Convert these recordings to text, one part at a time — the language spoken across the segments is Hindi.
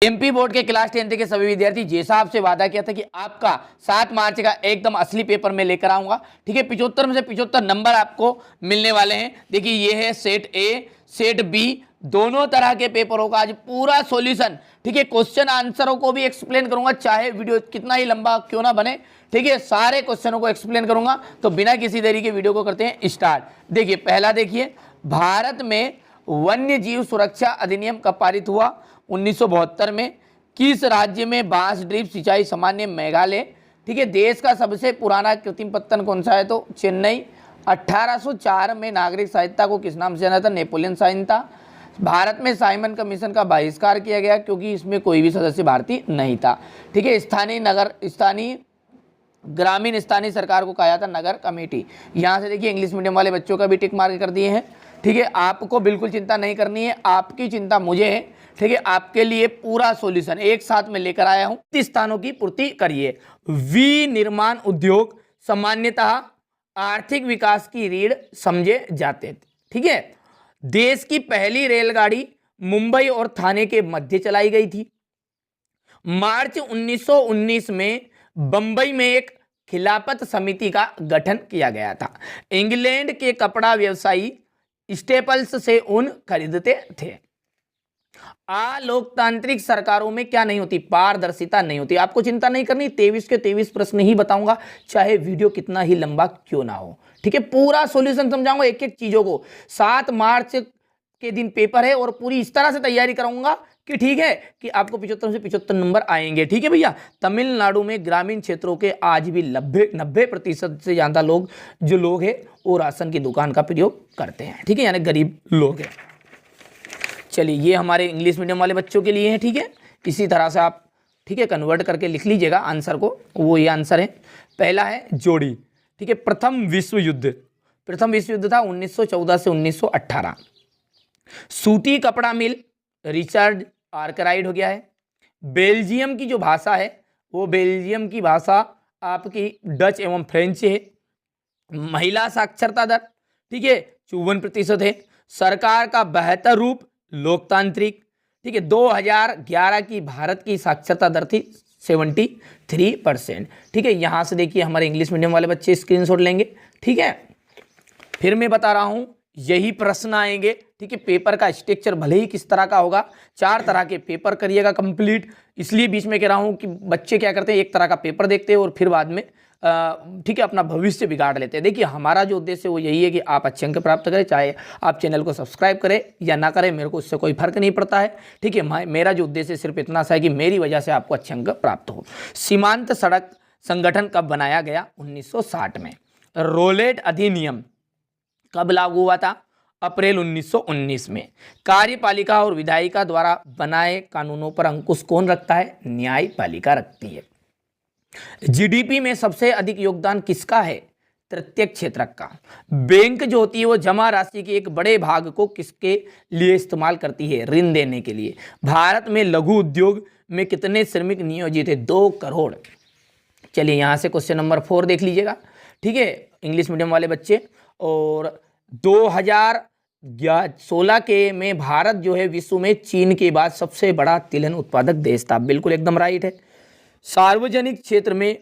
एमपी बोर्ड के क्लास 10 के सभी विद्यार्थी, जैसा आपसे वादा किया था कि आपका 7 मार्च का एकदम असली पेपर में लेकर आऊंगा। ठीक है, 75 में से 75 नंबर आपको मिलने वाले हैं। देखिए ये है सेट ए, सेट बी, दोनों तरह के पेपरों का आज पूरा सॉल्यूशन। ठीक है, क्वेश्चन आंसरों को भी एक्सप्लेन करूंगा, चाहे वीडियो कितना ही लंबा क्यों ना बने। ठीक है, सारे क्वेश्चनों को एक्सप्लेन करूंगा। तो बिना किसी देरी के वीडियो को करते हैं स्टार्ट। देखिए पहला देखिए, भारत में वन्य जीव सुरक्षा अधिनियम कब पारित हुआ? 1972 में। किस राज्य में बांस ड्रिप सिंचाई सामान्य? मेघालय। ठीक है, देश का सबसे पुराना कृत्रिम पत्तन कौन सा है? तो चेन्नई। 1804 में नागरिक संहिता को किस नाम से जाना था? नेपोलियन संहिता। भारत में साइमन कमीशन का बहिष्कार किया गया क्योंकि इसमें कोई भी सदस्य भारतीय नहीं था। ठीक है, ग्रामीण स्थानीय सरकार को कहा जाता नगर कमेटी। यहाँ से देखिए इंग्लिश मीडियम वाले बच्चों का भी टिक मार्क कर दिए हैं। ठीक है, आपको बिल्कुल चिंता नहीं करनी है, आपकी चिंता मुझे है। ठीक है, आपके लिए पूरा सॉल्यूशन एक साथ में लेकर आया हूं। 30 स्थानों की पूर्ति करिए। विनिर्माण उद्योग सामान्यतः आर्थिक विकास की रीढ़ समझे जाते थे। ठीक है, देश की पहली रेलगाड़ी मुंबई और थाने के मध्य चलाई गई थी। मार्च 1919 में बंबई में एक खिलाफत समिति का गठन किया गया था। इंग्लैंड के कपड़ा व्यवसायी स्टेपल्स से ऊन खरीदते थे। लोकतांत्रिक सरकारों में क्या नहीं होती? पारदर्शिता नहीं होती। आपको चिंता नहीं करनी, 23 के 23 प्रश्न ही बताऊंगा, चाहे वीडियो कितना ही लंबा क्यों ना हो। ठीक है, पूरा सॉल्यूशन समझाऊंगा एक एक चीजों को। 7 मार्च के दिन पेपर है और पूरी इस तरह से तैयारी कराऊंगा कि ठीक है कि आपको 75 से 75 नंबर आएंगे। ठीक है भैया, तमिलनाडु में ग्रामीण क्षेत्रों के आज भी 90% से ज्यादा लोग जो लोग हैं वो राशन की दुकान का प्रयोग करते हैं। ठीक है, यानी गरीब लोग हैं। चलिए ये हमारे इंग्लिश मीडियम वाले बच्चों के लिए है। ठीक है, इसी तरह से आप ठीक है कन्वर्ट करके लिख लीजिएगा आंसर को। वो ये आंसर है। पहला है जोड़ी। ठीक है, प्रथम विश्व युद्ध था 1914 से 1918। सूती कपड़ा मिल रिचर्ड आर्कराइट हो गया है। बेल्जियम की जो भाषा है वो बेल्जियम की भाषा आपकी डच एवं फ्रेंच है। महिला साक्षरता दर ठीक है 54% है। सरकार का बेहतर रूप लोकतांत्रिक। ठीक है, 2011 की भारत की साक्षरता दर थी 73%। ठीक है, यहां से देखिए हमारे इंग्लिश मीडियम वाले बच्चे स्क्रीनशॉट लेंगे। ठीक है, फिर मैं बता रहा हूं यही प्रश्न आएंगे। ठीक है, पेपर का स्ट्रक्चर भले ही किस तरह का होगा, 4 तरह के पेपर करिएगा कंप्लीट। इसलिए बीच में कह रहा हूं कि बच्चे क्या करते हैं, एक तरह का पेपर देखते हैं और फिर बाद में ठीक है अपना भविष्य बिगाड़ लेते हैं। देखिए हमारा जो उद्देश्य है वो यही है कि आप अच्छे अंक प्राप्त करें, चाहे आप चैनल को सब्सक्राइब करें या ना करें, मेरे को उससे कोई फर्क नहीं पड़ता है। ठीक है, मेरा जो उद्देश्य सिर्फ इतना सा है कि मेरी वजह से आपको अच्छे अंक प्राप्त हो। सीमांत सड़क संगठन कब बनाया गया? 1960 में। रोलेट अधिनियम कब लागू हुआ था? अप्रैल 1919 में। कार्यपालिका और विधायिका द्वारा बनाए कानूनों पर अंकुश कौन रखता है? न्यायपालिका रखती है। जीडीपी में सबसे अधिक योगदान किसका है? तृतीयक क्षेत्रक का। बैंक जो होती है वो जमा राशि के एक बड़े भाग को किसके लिए इस्तेमाल करती है? ऋण देने के लिए। भारत में लघु उद्योग में कितने श्रमिक नियोजित है? 2 करोड़। चलिए यहां से क्वेश्चन नंबर 4 देख लीजिएगा। ठीक है, इंग्लिश मीडियम वाले बच्चे। और 2016 के में भारत जो है विश्व में चीन के बाद सबसे बड़ा तिलहन उत्पादक देश था। बिल्कुल एकदम राइट है। सार्वजनिक क्षेत्र में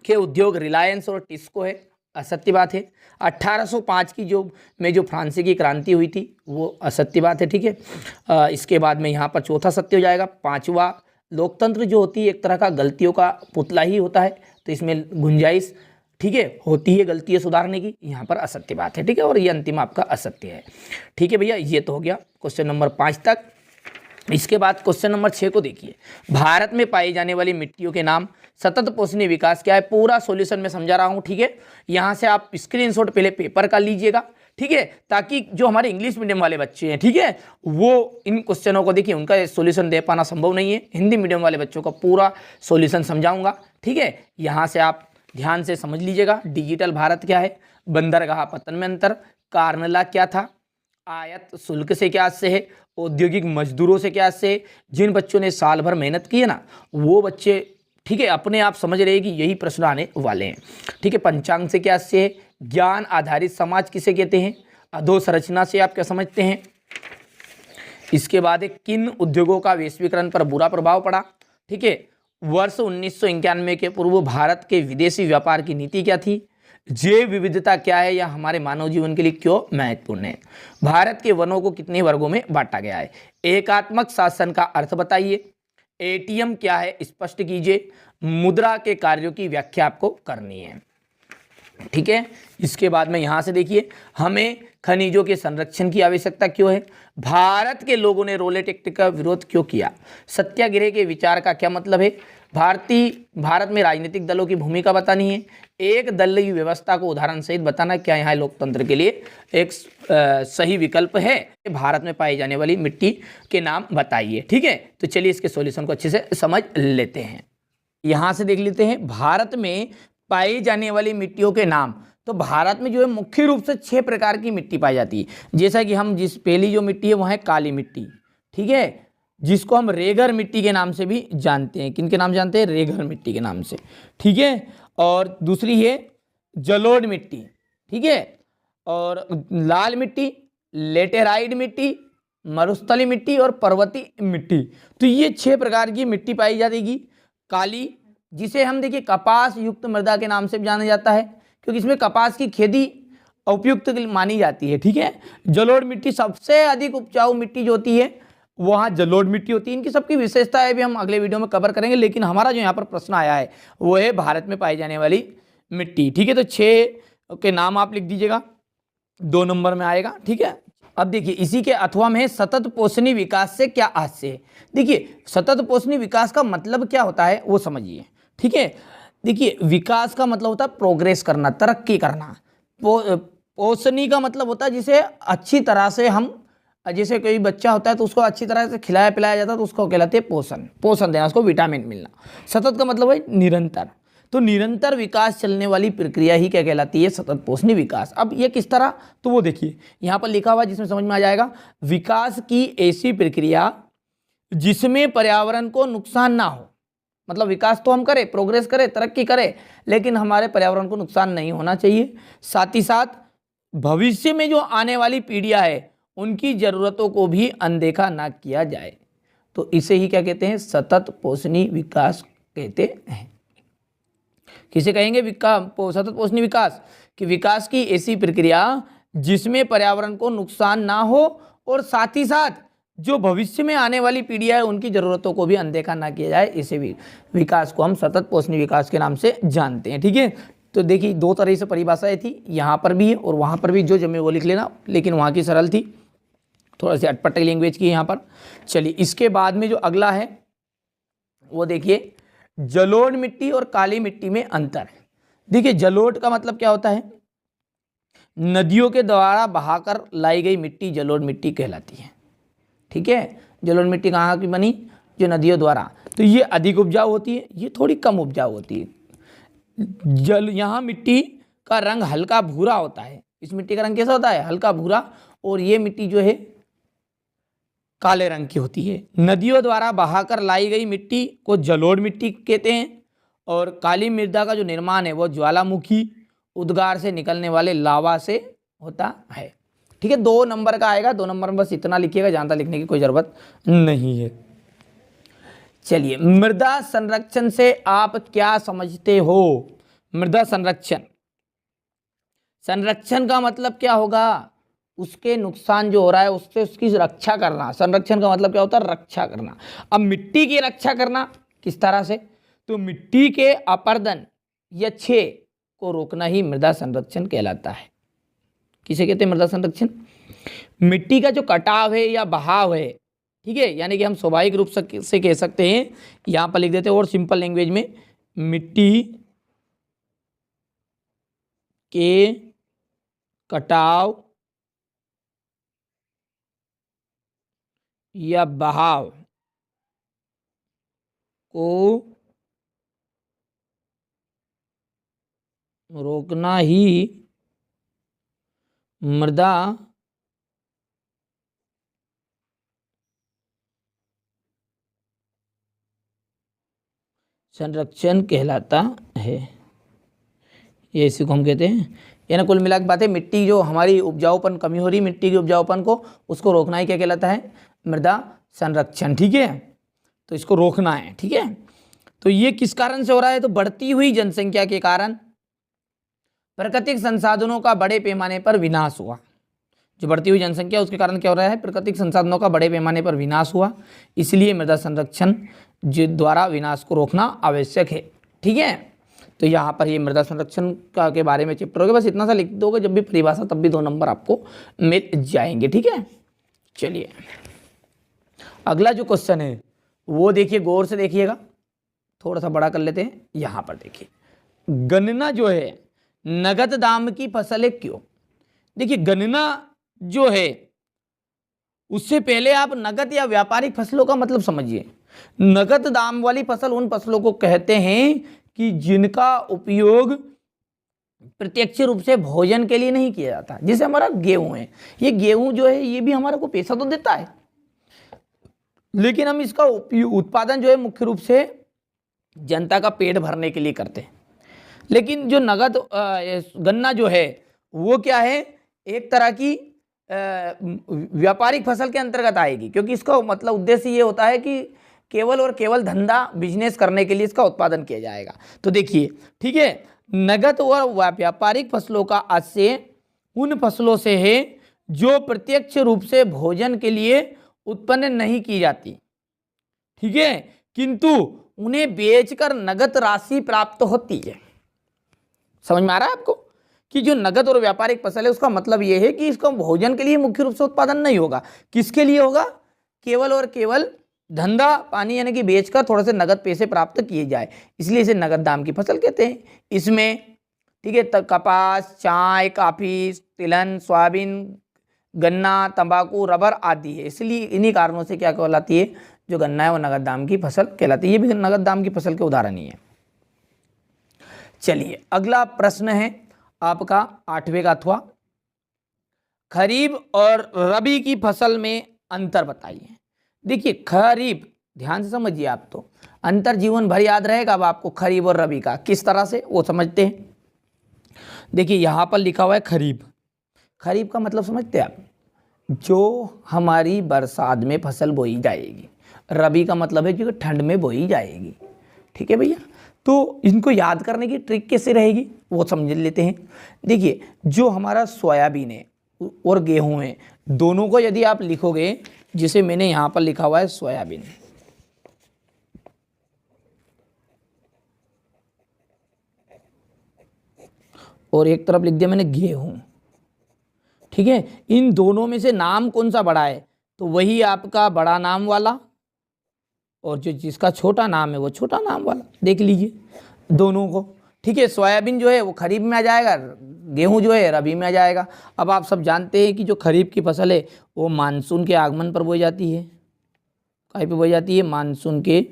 के उद्योग रिलायंस और टिस्को है, असत्य बात है। 1805 की जो फ्रांसीसी क्रांति हुई थी वो असत्य बात है। ठीक है, इसके बाद में यहाँ पर चौथा सत्य हो जाएगा। 5वां, लोकतंत्र जो होती है एक तरह का गलतियों का पुतला ही होता है, तो इसमें गुंजाइश ठीक है होती है गलतियाँ सुधारने की, यहाँ पर असत्य बात है। ठीक है, और ये अंतिम आपका असत्य है। ठीक है भैया, ये तो हो गया क्वेश्चन नंबर 5 तक। इसके बाद क्वेश्चन नंबर 6 को देखिए। भारत में पाई जाने वाली मिट्टियों के नाम। सतत पोषणीय विकास क्या है? पूरा सॉल्यूशन में समझा रहा हूं। ठीक है, यहां से आप स्क्रीनशॉट पहले पेपर का लीजिएगा। ठीक है, ताकि जो हमारे इंग्लिश मीडियम वाले बच्चे हैं ठीक है वो इन क्वेश्चनों को देखिए, उनका सॉल्यूशन दे पाना संभव नहीं है। हिंदी मीडियम वाले बच्चों का पूरा सॉल्यूशन समझाऊंगा। ठीक है, यहां से आप ध्यान से समझ लीजिएगा। डिजिटल भारत क्या है? बंदरगाह पतन में अंतर। कार्नला क्या था? आयात शुल्क से क्या से है? औद्योगिक मजदूरों से क्या से है? जिन बच्चों ने साल भर मेहनत की है ना वो बच्चे ठीक है अपने आप समझ रहे हैं कि यही प्रश्न आने वाले हैं। ठीक है, पंचांग से क्या से है? ज्ञान आधारित समाज किसे कहते हैं? अधोसंरचना से आप क्या समझते हैं? इसके बाद एक किन उद्योगों का वैश्वीकरण पर बुरा प्रभाव पड़ा। ठीक है, वर्ष 1991 के पूर्व भारत के विदेशी व्यापार की नीति क्या थी। जैव विविधता क्या है, या हमारे मानव जीवन के लिए क्यों महत्वपूर्ण है। भारत के वनों को कितने वर्गों में बांटा गया है। एकात्मक शासन का अर्थ बताइए। एटीएम क्या है, स्पष्ट कीजिए। मुद्रा के कार्यों की व्याख्या आपको करनी है। ठीक है, इसके बाद में यहां से देखिए, हमें खनिजों के संरक्षण की आवश्यकता क्यों है। भारत के लोगों ने रोलेट एक्ट का विरोध क्यों किया। सत्याग्रह के विचार का क्या मतलब है। भारत में राजनीतिक दलों की भूमिका बतानी है। एक दलीय व्यवस्था को उदाहरण सहित बताना, क्या यहाँ लोकतंत्र के लिए एक सही विकल्प है। भारत में पाई जाने वाली मिट्टी के नाम बताइए। ठीक है, तो चलिए इसके सॉल्यूशन को अच्छे से समझ लेते हैं। यहां से देख लेते हैं भारत में पाई जाने वाली मिट्टियों के नाम। तो भारत में जो है मुख्य रूप से 6 प्रकार की मिट्टी पाई जाती है। जैसा कि हम पहली जो मिट्टी है वह है काली मिट्टी। ठीक है, जिसको हम रेगर मिट्टी के नाम से भी जानते हैं। किन के नाम जानते हैं, रेगर मिट्टी के नाम से। ठीक है, और दूसरी है जलोढ़ मिट्टी। ठीक है, और लाल मिट्टी, लेटेराइट मिट्टी, मरुस्थली मिट्टी और पर्वतीय मिट्टी। तो ये 6 प्रकार की मिट्टी पाई जाएगी। काली, जिसे हम देखिए कपास युक्त मृदा के नाम से भी जाना जाता है, क्योंकि इसमें कपास की खेती उपयुक्त मानी जाती है। ठीक है, जलोढ़ मिट्टी सबसे अधिक उपजाऊ मिट्टी जो होती है वहाँ जलोढ़ मिट्टी होती है। इनकी सबकी विशेषताएं भी हम अगले वीडियो में कवर करेंगे, लेकिन हमारा जो यहाँ पर प्रश्न आया है वो है भारत में पाई जाने वाली मिट्टी। ठीक है, तो 6 के नाम आप लिख दीजिएगा, 2 नंबर में आएगा। ठीक है, अब देखिए इसी के अथवा में सतत पोषणी विकास से क्या आशय है। देखिए सतत पोषणी विकास का मतलब क्या होता है वो समझिए। ठीक है, देखिए विकास का मतलब होता है प्रोग्रेस करना, तरक्की करना। पोषणी का मतलब होता है जिसे अच्छी तरह से हम, जैसे कोई बच्चा होता है तो उसको अच्छी तरह से खिलाया पिलाया जाता है, तो उसको कहलाते हैं पोषण। पोषण देना, उसको विटामिन मिलना। सतत का मतलब है निरंतर। तो निरंतर विकास चलने वाली प्रक्रिया ही क्या कहलाती है, सतत पोषणी विकास। अब ये किस तरह, तो वो देखिए यहाँ पर लिखा हुआ जिसमें समझ में आ जाएगा। विकास की ऐसी प्रक्रिया जिसमें पर्यावरण को नुकसान ना हो। मतलब विकास तो हम करें, प्रोग्रेस करें, तरक्की करें, लेकिन हमारे पर्यावरण को नुकसान नहीं होना चाहिए। साथ ही साथ भविष्य में जो आने वाली पीढ़ियां है उनकी जरूरतों को भी अनदेखा ना किया जाए। तो इसे ही क्या कहते हैं, सतत पोषणी विकास कहते हैं। किसे कहेंगे, सतत पोषणी विकास। कि विकास की ऐसी प्रक्रिया जिसमें पर्यावरण को नुकसान ना हो और साथ ही साथ जो भविष्य में आने वाली पीढ़ियां है उनकी जरूरतों को भी अनदेखा ना किया जाए। इसे भी विकास को हम सतत पोषणी विकास के नाम से जानते हैं। ठीक है, तो देखिए 2 तरह से परिभाषाएं थी, यहाँ पर भी है और वहाँ पर भी, जो जमे वो लिख लेना, लेकिन वहाँ की सरल थी, थोड़ा सी अटपटी लैंग्वेज की यहाँ पर। चलिए इसके बाद में जो अगला है वो देखिए, जलोढ़ मिट्टी और काली मिट्टी में अंतर है। देखिए जलोढ़ का मतलब क्या होता है, नदियों के द्वारा बहाकर लाई गई मिट्टी जलोढ़ मिट्टी कहलाती है। ठीक है, जलोढ़ मिट्टी कहाँ की बनी, जो नदियों द्वारा। तो ये अधिक उपजाऊ होती है, ये थोड़ी कम उपजाऊ होती है। यहाँ मिट्टी का रंग हल्का भूरा होता है। इस मिट्टी का रंग कैसा होता है, हल्का भूरा, और ये मिट्टी जो है काले रंग की होती है। नदियों द्वारा बहाकर लाई गई मिट्टी को जलोढ़ मिट्टी कहते हैं। और काली मृदा का जो निर्माण है वो ज्वालामुखी उद्गार से निकलने वाले लावा से होता है। ठीक है, 2 नंबर का आएगा। 2 नंबर में बस इतना लिखिएगा, ज़्यादा लिखने की कोई ज़रूरत नहीं है। चलिए, मृदा संरक्षण से आप क्या समझते हो। मृदा संरक्षण, संरक्षण का मतलब क्या होगा, उसके नुकसान जो हो रहा है उससे उसकी रक्षा करना। संरक्षण का मतलब क्या होता है, रक्षा करना। अब मिट्टी की रक्षा करना किस तरह से, तो मिट्टी के अपरदन या क्षय को रोकना ही मृदा संरक्षण कहलाता है। किसे कहते हैं, मृदा संरक्षण। मिट्टी का जो कटाव है या बहाव है, ठीक है, यानी कि हम स्वाभाविक रूप से कह सकते हैं, यहाँ पर लिख देते हैं और सिंपल लैंग्वेज में, मिट्टी के कटाव या बहाव को रोकना ही मृदा संरक्षण कहलाता है। ये इसी को हम कहते हैं। यानी कुल मिला के बात है, मिट्टी जो हमारी उपजाऊपन कमी हो रही, मिट्टी के उपजाऊपन को, उसको रोकना ही क्या कहलाता है, मृदा संरक्षण, ठीक है, तो इसको रोकना है, ठीक है। तो ये किस कारण से हो रहा है, तो बढ़ती हुई जनसंख्या के कारण प्राकृतिक संसाधनों का बड़े पैमाने पर विनाश हुआ। जो बढ़ती हुई जनसंख्या उसके कारण क्या हो रहा है, प्राकृतिक संसाधनों का बड़े पैमाने पर विनाश हुआ, इसलिए मृदा संरक्षण द्वारा विनाश को रोकना आवश्यक है, ठीक है। तो यहाँ पर ये मृदा संरक्षण का के बारे में चैप्टर होगा, बस इतना सा लिख दोगे जब भी परिभाषा, तब भी 2 नंबर आपको मिल जाएंगे, ठीक है। चलिए अगला जो क्वेश्चन है वो देखिए, गौर से देखिएगा, थोड़ा सा बड़ा कर लेते हैं। यहाँ पर देखिए, गन्ना जो है नगद दाम की फसल है क्यों। देखिए गन्ना जो है उससे पहले आप नगद या व्यापारिक फसलों का मतलब समझिए। नगद दाम वाली फसल उन फसलों को कहते हैं कि जिनका उपयोग प्रत्यक्ष रूप से भोजन के लिए नहीं किया जाता। जैसे हमारा गेहूं है, ये गेहूं जो है ये भी हमारे को पैसा तो देता है, लेकिन हम इसका उत्पादन जो है मुख्य रूप से जनता का पेट भरने के लिए करते हैं। लेकिन जो नगद गन्ना जो है वो क्या है, एक तरह की व्यापारिक फसल के अंतर्गत आएगी, क्योंकि इसका मतलब उद्देश्य ये होता है कि केवल और केवल धंधा बिजनेस करने के लिए इसका उत्पादन किया जाएगा। तो देखिए, ठीक है, नगद और व्यापारिक फसलों का आशय उन फसलों से है जो प्रत्यक्ष रूप से भोजन के लिए उत्पन्न नहीं की जाती, ठीक है, किंतु उन्हें बेचकर नगद राशि प्राप्त होती है। समझ में आ रहा है आपको कि जो नगद और व्यापारिक फसल है उसका मतलब यह है कि इसका भोजन के लिए मुख्य रूप से उत्पादन नहीं होगा, किसके लिए होगा, केवल और केवल धंधा पानी यानी कि बेचकर थोड़े से नगद पैसे प्राप्त किए जाए, इसलिए इसे नगद दाम की फसल कहते हैं। इसमें ठीक है, कपास, चाय, कॉफी, तिलहन, सोयाबीन, गन्ना, तंबाकू, रबर आदि है, इसलिए इन्हीं कारणों से क्या कहलाती है, जो गन्ना है वो नगद दाम की फसल कहलाती है। ये भी नगद दाम की फसल के उदाहरण ही है। चलिए अगला प्रश्न है आपका 8वें का अथवा, खरीफ और रबी की फसल में अंतर बताइए। देखिए खरीफ, ध्यान से समझिए, आप तो अंतर जीवन भर याद रहेगा। अब आपको खरीफ और रबी का किस तरह से वो समझते हैं। देखिए यहाँ पर लिखा हुआ है खरीफ। खरीफ का मतलब समझते हैं आप, जो हमारी बरसात में फसल बोई जाएगी। रबी का मतलब है जो ठंड में बोई जाएगी, ठीक है भैया। तो इनको याद करने की ट्रिक कैसे रहेगी वो समझ लेते हैं। देखिए जो हमारा सोयाबीन है और गेहूं है, दोनों को यदि आप लिखोगे, जिसे मैंने यहाँ पर लिखा हुआ है सोयाबीन, और एक तरफ लिख दिया मैंने गेहूं, ठीक है, इन दोनों में से नाम कौन सा बड़ा है, तो वही आपका बड़ा नाम वाला, और जो जिसका छोटा नाम है वो छोटा नाम वाला। देख लीजिए दोनों को, ठीक है। सोयाबीन जो है वो खरीफ में आ जाएगा, गेहूं जो है रबी में आ जाएगा। अब आप सब जानते हैं कि जो खरीफ की फसल है वो मानसून के आगमन पर बोई जाती है। कहीं पे बोई जाती है, मानसून के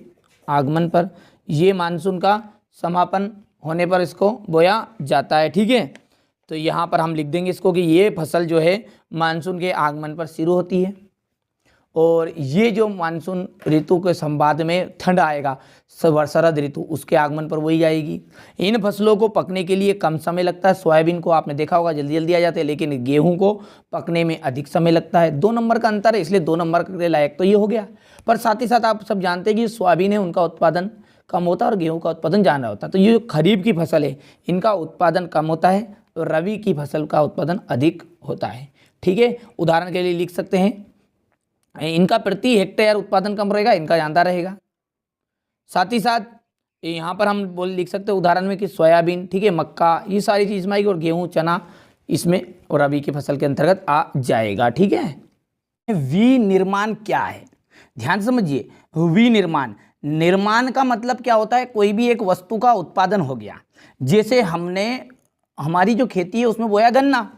आगमन पर। ये मानसून का समापन होने पर इसको बोया जाता है, ठीक है। तो यहाँ पर हम लिख देंगे इसको कि ये फसल जो है मानसून के आगमन पर शुरू होती है, और ये जो मानसून ऋतु के संवाद में ठंड आएगा, शरद ऋतु, उसके आगमन पर बोई जाएगी। इन फसलों को पकने के लिए कम समय लगता है। सोयाबीन को आपने देखा होगा जल्दी जल्दी आ जाते हैं, लेकिन गेहूं को पकने में अधिक समय लगता है। 2 नंबर का अंतर है, इसलिए 2 नंबर के लायक तो ये हो गया। पर साथ ही साथ आप सब जानते हैं कि सोयाबीन है उनका उत्पादन कम होता है और गेहूँ का उत्पादन ज़्यादा होता है। तो ये जो खरीफ की फसल है इनका उत्पादन कम होता है और रबी की फसल का उत्पादन अधिक होता है, ठीक है। उदाहरण के लिए लिख सकते हैं, इनका प्रति हेक्टेयर उत्पादन कम रहेगा, इनका ज़्यादा रहेगा। साथ ही साथ यहाँ पर हम लिख सकते हैं उदाहरण में कि सोयाबीन, ठीक है, मक्का, ये सारी चीज़ में आएगी, और गेहूँ, चना इसमें और रबी की फसल के अंतर्गत आ जाएगा, ठीक है। विनिर्माण क्या है, ध्यान समझिए। विनिर्माण, निर्माण का मतलब क्या होता है, कोई भी एक वस्तु का उत्पादन हो गया। जैसे हमारी जो खेती है उसमें बोया गन्ना,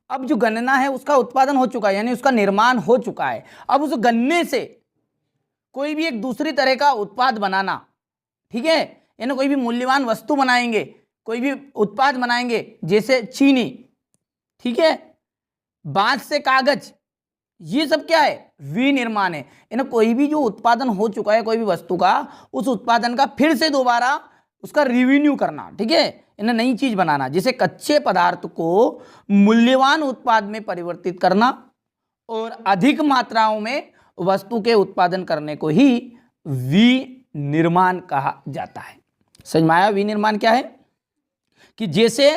अब जो गन्ना है उसका उत्पादन हो चुका है, यानी उसका निर्माण हो चुका है। अब उस गन्ने से कोई भी एक दूसरी तरह का उत्पाद बनाना, ठीक है, यानी कोई भी मूल्यवान वस्तु बनाएंगे, कोई भी उत्पाद बनाएंगे, जैसे चीनी, ठीक है, बांस से कागज, ये सब क्या है, विनिर्माण है। यानी कोई भी जो उत्पादन हो चुका है कोई भी वस्तु का, उस उत्पादन का फिर से दोबारा उसका रिवेन्यू करना, ठीक है, इन्हें नई चीज बनाना। जैसे कच्चे पदार्थ को मूल्यवान उत्पाद में परिवर्तित करना और अधिक मात्राओं में वस्तु के उत्पादन करने को ही विनिर्माण कहा जाता है। समझ में आया? विनिर्माण क्या है कि जैसे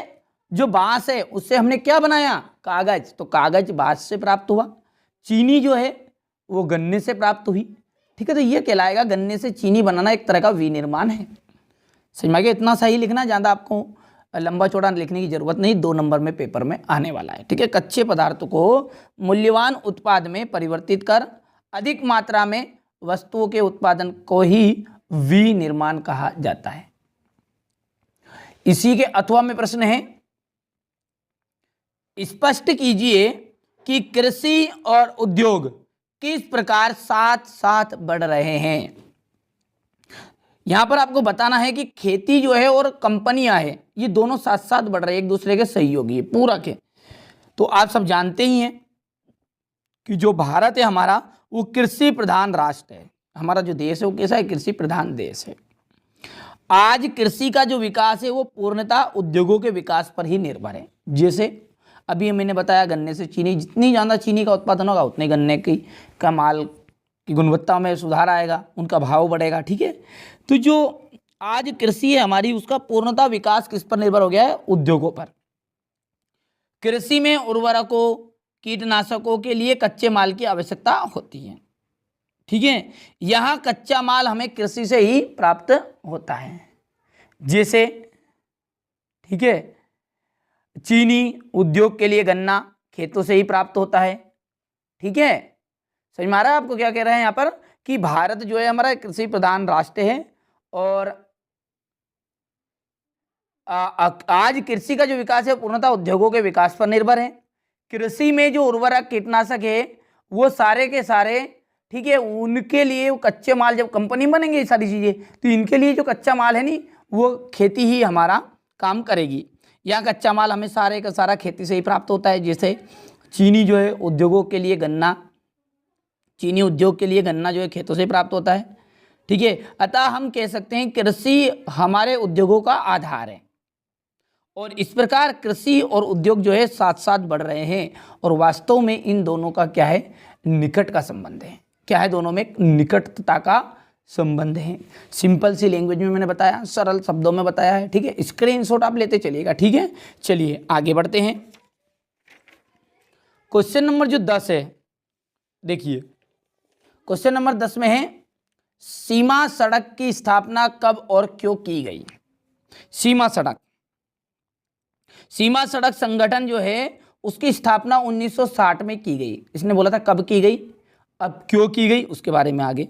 जो बांस है उससे हमने क्या बनाया, कागज, तो कागज बांस से प्राप्त हुआ, चीनी जो है वो गन्ने से प्राप्त हुई, ठीक है, तो ये कहलाएगा गन्ने से चीनी बनाना एक तरह का विनिर्माण है। समझ में आ गया? इतना सही लिखना, ज़्यादा आपको लंबा चौड़ा लिखने की जरूरत नहीं, 2 नंबर में पेपर में आने वाला है, ठीक है। कच्चे पदार्थ को मूल्यवान उत्पाद में परिवर्तित कर अधिक मात्रा में वस्तुओं के उत्पादन को ही विनिर्माण कहा जाता है। इसी के अथवा में प्रश्न है, स्पष्ट कीजिए कि कृषि और उद्योग किस प्रकार साथ साथ बढ़ रहे हैं। यहां पर आपको बताना है कि खेती जो है और कंपनियां हैं ये दोनों साथ साथ बढ़ रहे हैं, एक दूसरे के सहयोगी है पूरा के। तो आप सब जानते ही हैं कि जो भारत है हमारा वो कृषि प्रधान राष्ट्र है। हमारा जो देश है वो कैसा है, कृषि प्रधान देश है। आज कृषि का जो विकास है वो पूर्णतः उद्योगों के विकास पर ही निर्भर है। जैसे अभी मैंने बताया गन्ने से चीनी, जितनी ज़्यादा चीनी का उत्पादन होगा उतने गन्ने का माल की गुणवत्ता में सुधार आएगा, उनका भाव बढ़ेगा, ठीक है। तो जो आज कृषि है हमारी उसका पूर्णतः विकास किस पर निर्भर हो गया है, उद्योगों पर। कृषि में उर्वरकों कीटनाशकों के लिए कच्चे माल की आवश्यकता होती है, ठीक है। यहाँ कच्चा माल हमें कृषि से ही प्राप्त होता है। जैसे ठीक है, चीनी उद्योग के लिए गन्ना खेतों से ही प्राप्त होता है, ठीक है। समझ में आ रहा है आपको क्या कह रहे हैं यहाँ पर कि भारत जो है हमारा कृषि प्रधान राष्ट्र है और आज कृषि का जो विकास है पूर्णतः उद्योगों के विकास पर निर्भर है। कृषि में जो उर्वरक कीटनाशक है वो सारे के सारे, ठीक है, उनके लिए वो कच्चे माल जब कंपनी बनेंगे ये सारी चीज़ें, तो इनके लिए जो कच्चा माल है नहीं वो खेती ही हमारा काम करेगी। यहाँ कच्चा माल हमें सारे का सारा खेती से ही प्राप्त होता है। जैसे चीनी जो है उद्योगों के लिए गन्ना, चीनी उद्योग के लिए गन्ना जो है खेतों से प्राप्त होता है, ठीक है। अतः हम कह सकते हैं कृषि हमारे उद्योगों का आधार है और इस प्रकार कृषि और उद्योग जो है साथ साथ बढ़ रहे हैं और वास्तव में इन दोनों का क्या है, निकट का संबंध है। क्या है, दोनों में निकटता का संबंध है। सिंपल सी लैंग्वेज में मैंने बताया, सरल शब्दों में बताया है, ठीक है। स्क्रीनशॉट आप लेते चलिएगा, ठीक है। चलिए आगे बढ़ते हैं। क्वेश्चन नंबर जो 10 है, देखिए क्वेश्चन नंबर 10 में है सीमा सड़क की स्थापना कब और क्यों की गई। सीमा सड़क संगठन जो है उसकी स्थापना 1960 में की गई। इसने बोला था कब की गई, अब क्यों की गई उसके बारे में आगे।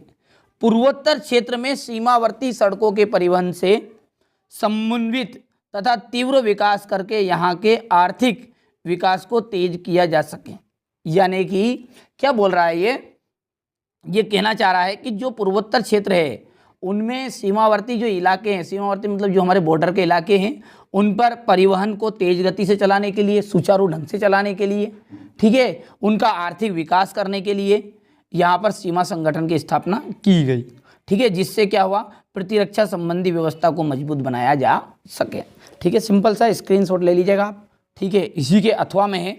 पूर्वोत्तर क्षेत्र में सीमावर्ती सड़कों के परिवहन से समन्वित तथा तीव्र विकास करके यहाँ के आर्थिक विकास को तेज किया जा सके। यानी कि क्या बोल रहा है ये कहना चाह रहा है कि जो पूर्वोत्तर क्षेत्र है उनमें सीमावर्ती जो इलाके हैं, सीमावर्ती मतलब जो हमारे बॉर्डर के इलाके हैं, उन पर परिवहन को तेज गति से चलाने के लिए, सुचारू ढंग से चलाने के लिए, ठीक है, उनका आर्थिक विकास करने के लिए यहाँ पर सीमा संगठन की स्थापना की गई, ठीक है। जिससे क्या हुआ, प्रतिरक्षा संबंधी व्यवस्था को मजबूत बनाया जा सके, ठीक है। सिंपल सा स्क्रीनशॉट ले लीजिएगा आप, ठीक है। इसी के अथवा में है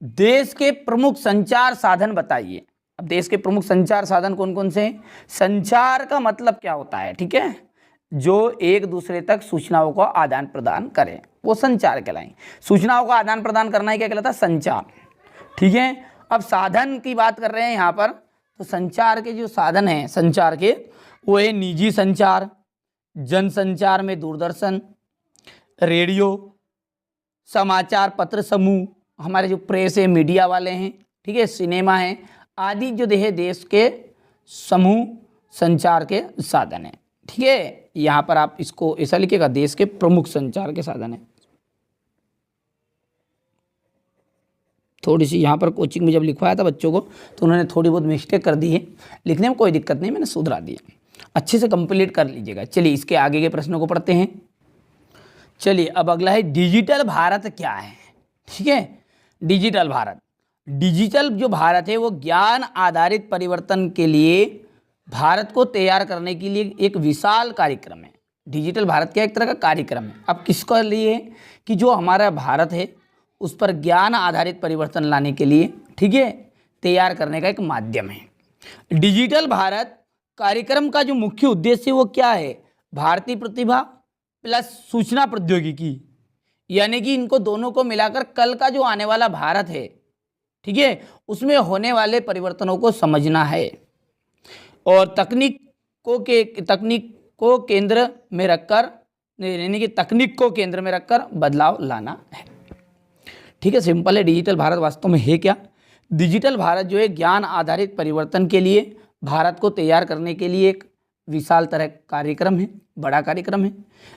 देश के प्रमुख संचार साधन बताइए। अब देश के प्रमुख संचार साधन कौन कौन से हैं। संचार का मतलब क्या होता है, ठीक है, जो एक दूसरे तक सूचनाओं का आदान प्रदान करे वो संचार कहलाएं। सूचनाओं का आदान प्रदान करना ही क्या कहलाता है, संचार, ठीक है। अब साधन की बात कर रहे हैं यहाँ पर, तो संचार के जो साधन हैं संचार के वो है निजी संचार, जनसंचार में दूरदर्शन, रेडियो, समाचार पत्र समूह, हमारे जो प्रेस है मीडिया वाले हैं, ठीक है, सिनेमा है आदि जो है देश के समूह संचार के साधन है, ठीक है। यहाँ पर आप इसको ऐसा लिखिएगा, देश के प्रमुख संचार के साधन है। थोड़ी सी यहाँ पर कोचिंग में जब लिखवाया था बच्चों को तो उन्होंने थोड़ी बहुत मिस्टेक कर दी है, लिखने में कोई दिक्कत नहीं, मैंने सुधरा दिया, अच्छे से कंप्लीट कर लीजिएगा। चलिए इसके आगे के प्रश्नों को पढ़ते हैं। चलिए अब अगला है डिजिटल भारत क्या है, ठीक है। डिजिटल भारत, डिजिटल जो भारत है वो ज्ञान आधारित परिवर्तन के लिए भारत को तैयार करने के लिए एक विशाल कार्यक्रम है। डिजिटल भारत क्या एक तरह का कार्यक्रम है। अब किसके लिए, कि जो हमारा भारत है उस पर ज्ञान आधारित परिवर्तन लाने के लिए, ठीक है, तैयार करने का एक माध्यम है। डिजिटल भारत कार्यक्रम का जो मुख्य उद्देश्य वो क्या है? भारतीय प्रतिभा प्लस सूचना प्रौद्योगिकी, यानी कि इनको दोनों को मिलाकर कल का जो आने वाला भारत है, ठीक है, उसमें होने वाले परिवर्तनों को समझना है और तकनीक को केंद्र में रखकर, यानी कि तकनीक को केंद्र में रखकर बदलाव लाना है। ठीक है, सिंपल है। डिजिटल भारत वास्तव में है क्या? डिजिटल भारत जो है ज्ञान आधारित परिवर्तन के लिए भारत को तैयार करने के लिए एक विशाल तरह कार्यक्रम है, बड़ा कार्यक्रम है।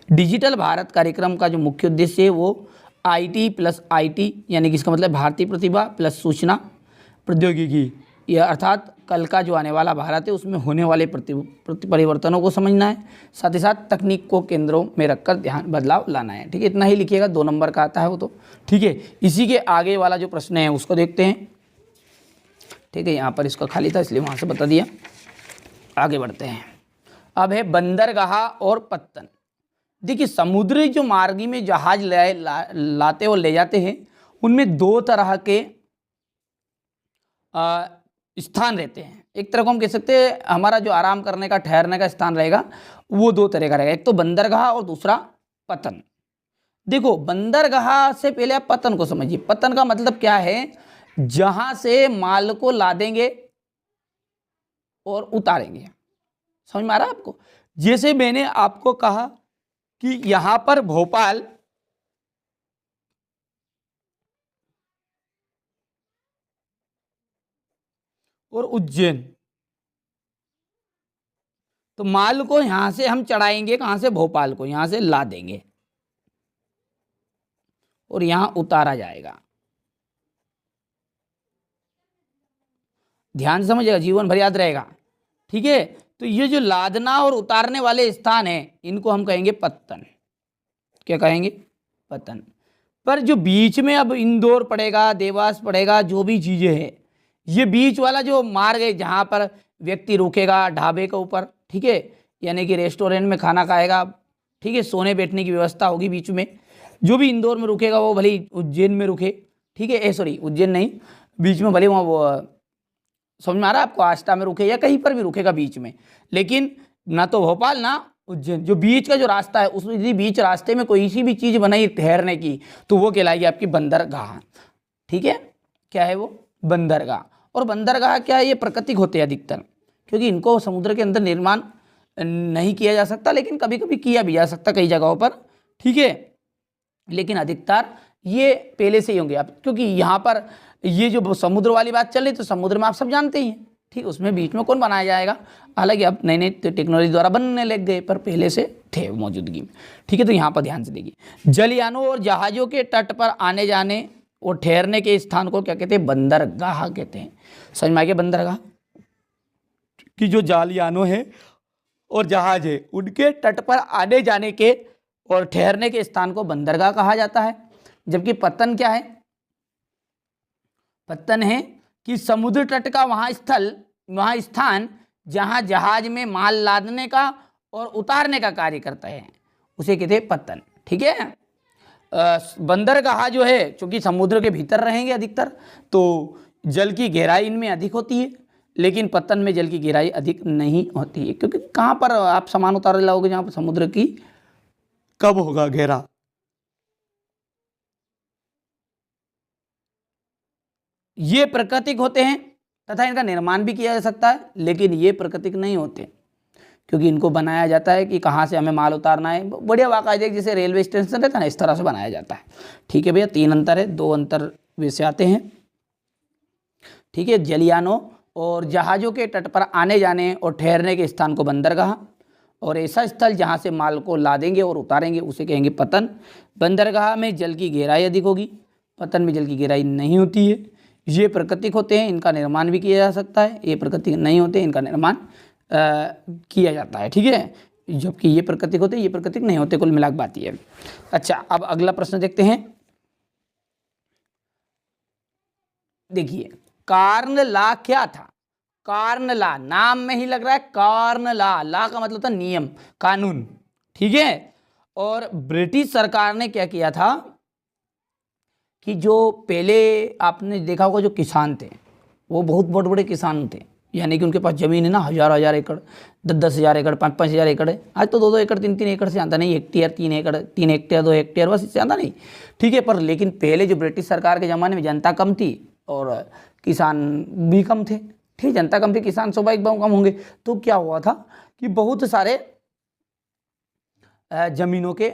डिजिटल भारत कार्यक्रम का जो मुख्य उद्देश्य है वो IT प्लस IT, यानी कि इसका मतलब भारतीय प्रतिभा प्लस सूचना प्रौद्योगिकी, यह अर्थात कल का जो आने वाला भारत है उसमें होने वाले परिवर्तनों को समझना है, साथ ही साथ तकनीक को केंद्रों में रखकर ध्यान बदलाव लाना है। ठीक है, इतना ही लिखिएगा, 2 नंबर का आता है वो तो। ठीक है, इसी के आगे वाला जो प्रश्न है उसको देखते हैं। ठीक है, यहाँ पर इसका खाली था इसलिए वहाँ से बता दिया। आगे बढ़ते हैं। अब है बंदरगाह और पत्तन। देखिए, समुद्री जो मार्गी में जहाज लाते और ले जाते हैं उनमें 2 तरह के स्थान रहते हैं। एक तरह को हम कह सकते हैं हमारा जो आराम करने का, ठहरने का स्थान रहेगा वो 2 तरह का रहेगा, एक तो बंदरगाह और दूसरा पत्तन। देखो, बंदरगाह से पहले आप पत्तन को समझिए। पत्तन का मतलब क्या है? जहां से माल को लादेंगे और उतारेंगे। समझ में आ रहा है आपको? जैसे मैंने आपको कहा कि यहां पर भोपाल और उज्जैन, तो माल को यहां से हम चढ़ाएंगे, कहां से? भोपाल को यहां से ला देंगे और यहां उतारा जाएगा। ध्यान से समझिएगा, जीवन भर याद रहेगा। ठीक है, तो ये जो लादना और उतारने वाले स्थान हैं इनको हम कहेंगे पत्तन। क्या कहेंगे? पत्तन। पर जो बीच में अब इंदौर पड़ेगा, देवास पड़ेगा, जो भी चीजें हैं, ये बीच वाला जो मार्ग है जहां पर व्यक्ति रुकेगा ढाबे के ऊपर, ठीक है, यानी कि रेस्टोरेंट में खाना खाएगा, ठीक है, सोने बैठने की व्यवस्था होगी बीच में। जो भी इंदौर में रुकेगा वो भले उज्जैन में रुके, ठीक है, सॉरी उज्जैन नहीं, बीच में भले वहाँ वो, समझ में आ रहा है आपको, आष्टा में रुके या कहीं पर भी रुकेगा बीच में, लेकिन ना तो भोपाल ना उज्जैन, जो बीच का जो रास्ता है उस बीच रास्ते में कोई सी भी चीज़ बनाई ठहरने की तो वो कहलाएगी आपकी बंदरगाह। ठीक है, क्या है वो? बंदरगाह। और बंदरगाह क्या है? ये प्राकृतिक होते हैं अधिकतर, क्योंकि इनको समुद्र के अंदर निर्माण नहीं किया जा सकता, लेकिन कभी कभी किया भी जा सकता कई जगहों पर। ठीक है, लेकिन अधिकतर ये पहले से ही होंगे आप, क्योंकि यहाँ पर ये जो समुद्र वाली बात चल रही तो समुद्र में आप सब जानते ही हैं, ठीक, उसमें बीच में कौन बनाया जाएगा? हालांकि अब नई नई टेक्नोलॉजी द्वारा बनने लग गए, पर पहले से थे मौजूदगी में। ठीक है, तो यहाँ पर ध्यान से देखिए, जलयानों और जहाज़ों के तट पर आने जाने और ठहरने के स्थान को क्या कहते हैं? बंदरगाह कहते हैं। समझ में आ गया? बंदरगाह की जो जलयानों है और जहाज है उनके तट पर आने जाने के और ठहरने के स्थान को बंदरगाह कहा जाता है। जबकि पत्तन क्या है? पत्तन है कि समुद्र तट का वहाँ स्थान जहाँ जहाज में माल लादने का और उतारने का कार्य करता है, उसे कहते हैं पत्तन। ठीक है, बंदरगाह जो है चूंकि समुद्र के भीतर रहेंगे अधिकतर, तो जल की गहराई इनमें अधिक होती है, लेकिन पत्तन में जल की गहराई अधिक नहीं होती है, क्योंकि कहाँ पर आप सामान उतार लाओगे जहाँ पर समुद्र की कब होगा गहरा? ये प्राकृतिक होते हैं तथा इनका निर्माण भी किया जा सकता है, लेकिन ये प्राकृतिक नहीं होते, क्योंकि इनको बनाया जाता है कि कहाँ से हमें माल उतारना है। बढ़िया बाकायदे जैसे रेलवे स्टेशन रहता है ना, इस तरह से बनाया जाता है। ठीक है भैया, 3 अंतर है, 2 अंतर वैसे आते हैं। ठीक है, जलयानों और जहाज़ों के तट पर आने जाने और ठहरने के स्थान को बंदरगाह, और ऐसा स्थल जहाँ से माल को लादेंगे और उतारेंगे उसे कहेंगे पत्तन। बंदरगाह में जल की गहराई अधिक होगी, पत्तन में जल की गहराई नहीं होती है। ये प्राकृतिक होते हैं, इनका निर्माण भी किया जा सकता है, ये प्राकृतिक नहीं होते, इनका निर्माण किया जाता है। ठीक है, जबकि ये प्राकृतिक होते, ये प्राकृतिक नहीं होते, कुल मिलाकर बात ये है। अच्छा, अब अगला प्रश्न देखते हैं। देखिए, कार्न ला क्या था? कार्न ला, नाम में ही लग रहा है कार्न ला, ला का मतलब था नियम, कानून। ठीक है, और ब्रिटिश सरकार ने क्या किया था कि जो पहले आपने देखा होगा जो किसान थे वो बहुत बड़े बड़े किसान थे, यानी कि उनके पास ज़मीन है ना, हज़ार हज़ार एकड़, 10,000 एकड़, 5,000 एकड़ है। आज तो 2-2 एकड़ 3-3 एकड़ से आता नहीं, हेक्टेयर 3 एकड़, 3 हेक्टेयर 2 हेक्टेयर, बस इससे आता नहीं, ठीक है। पर लेकिन पहले जो ब्रिटिश सरकार के ज़माने में जनता कम थी और किसान भी कम थे, ठीक, जनता कम थी, किसान स्वाभाविक कम होंगे। तो क्या हुआ था कि बहुत सारे जमीनों के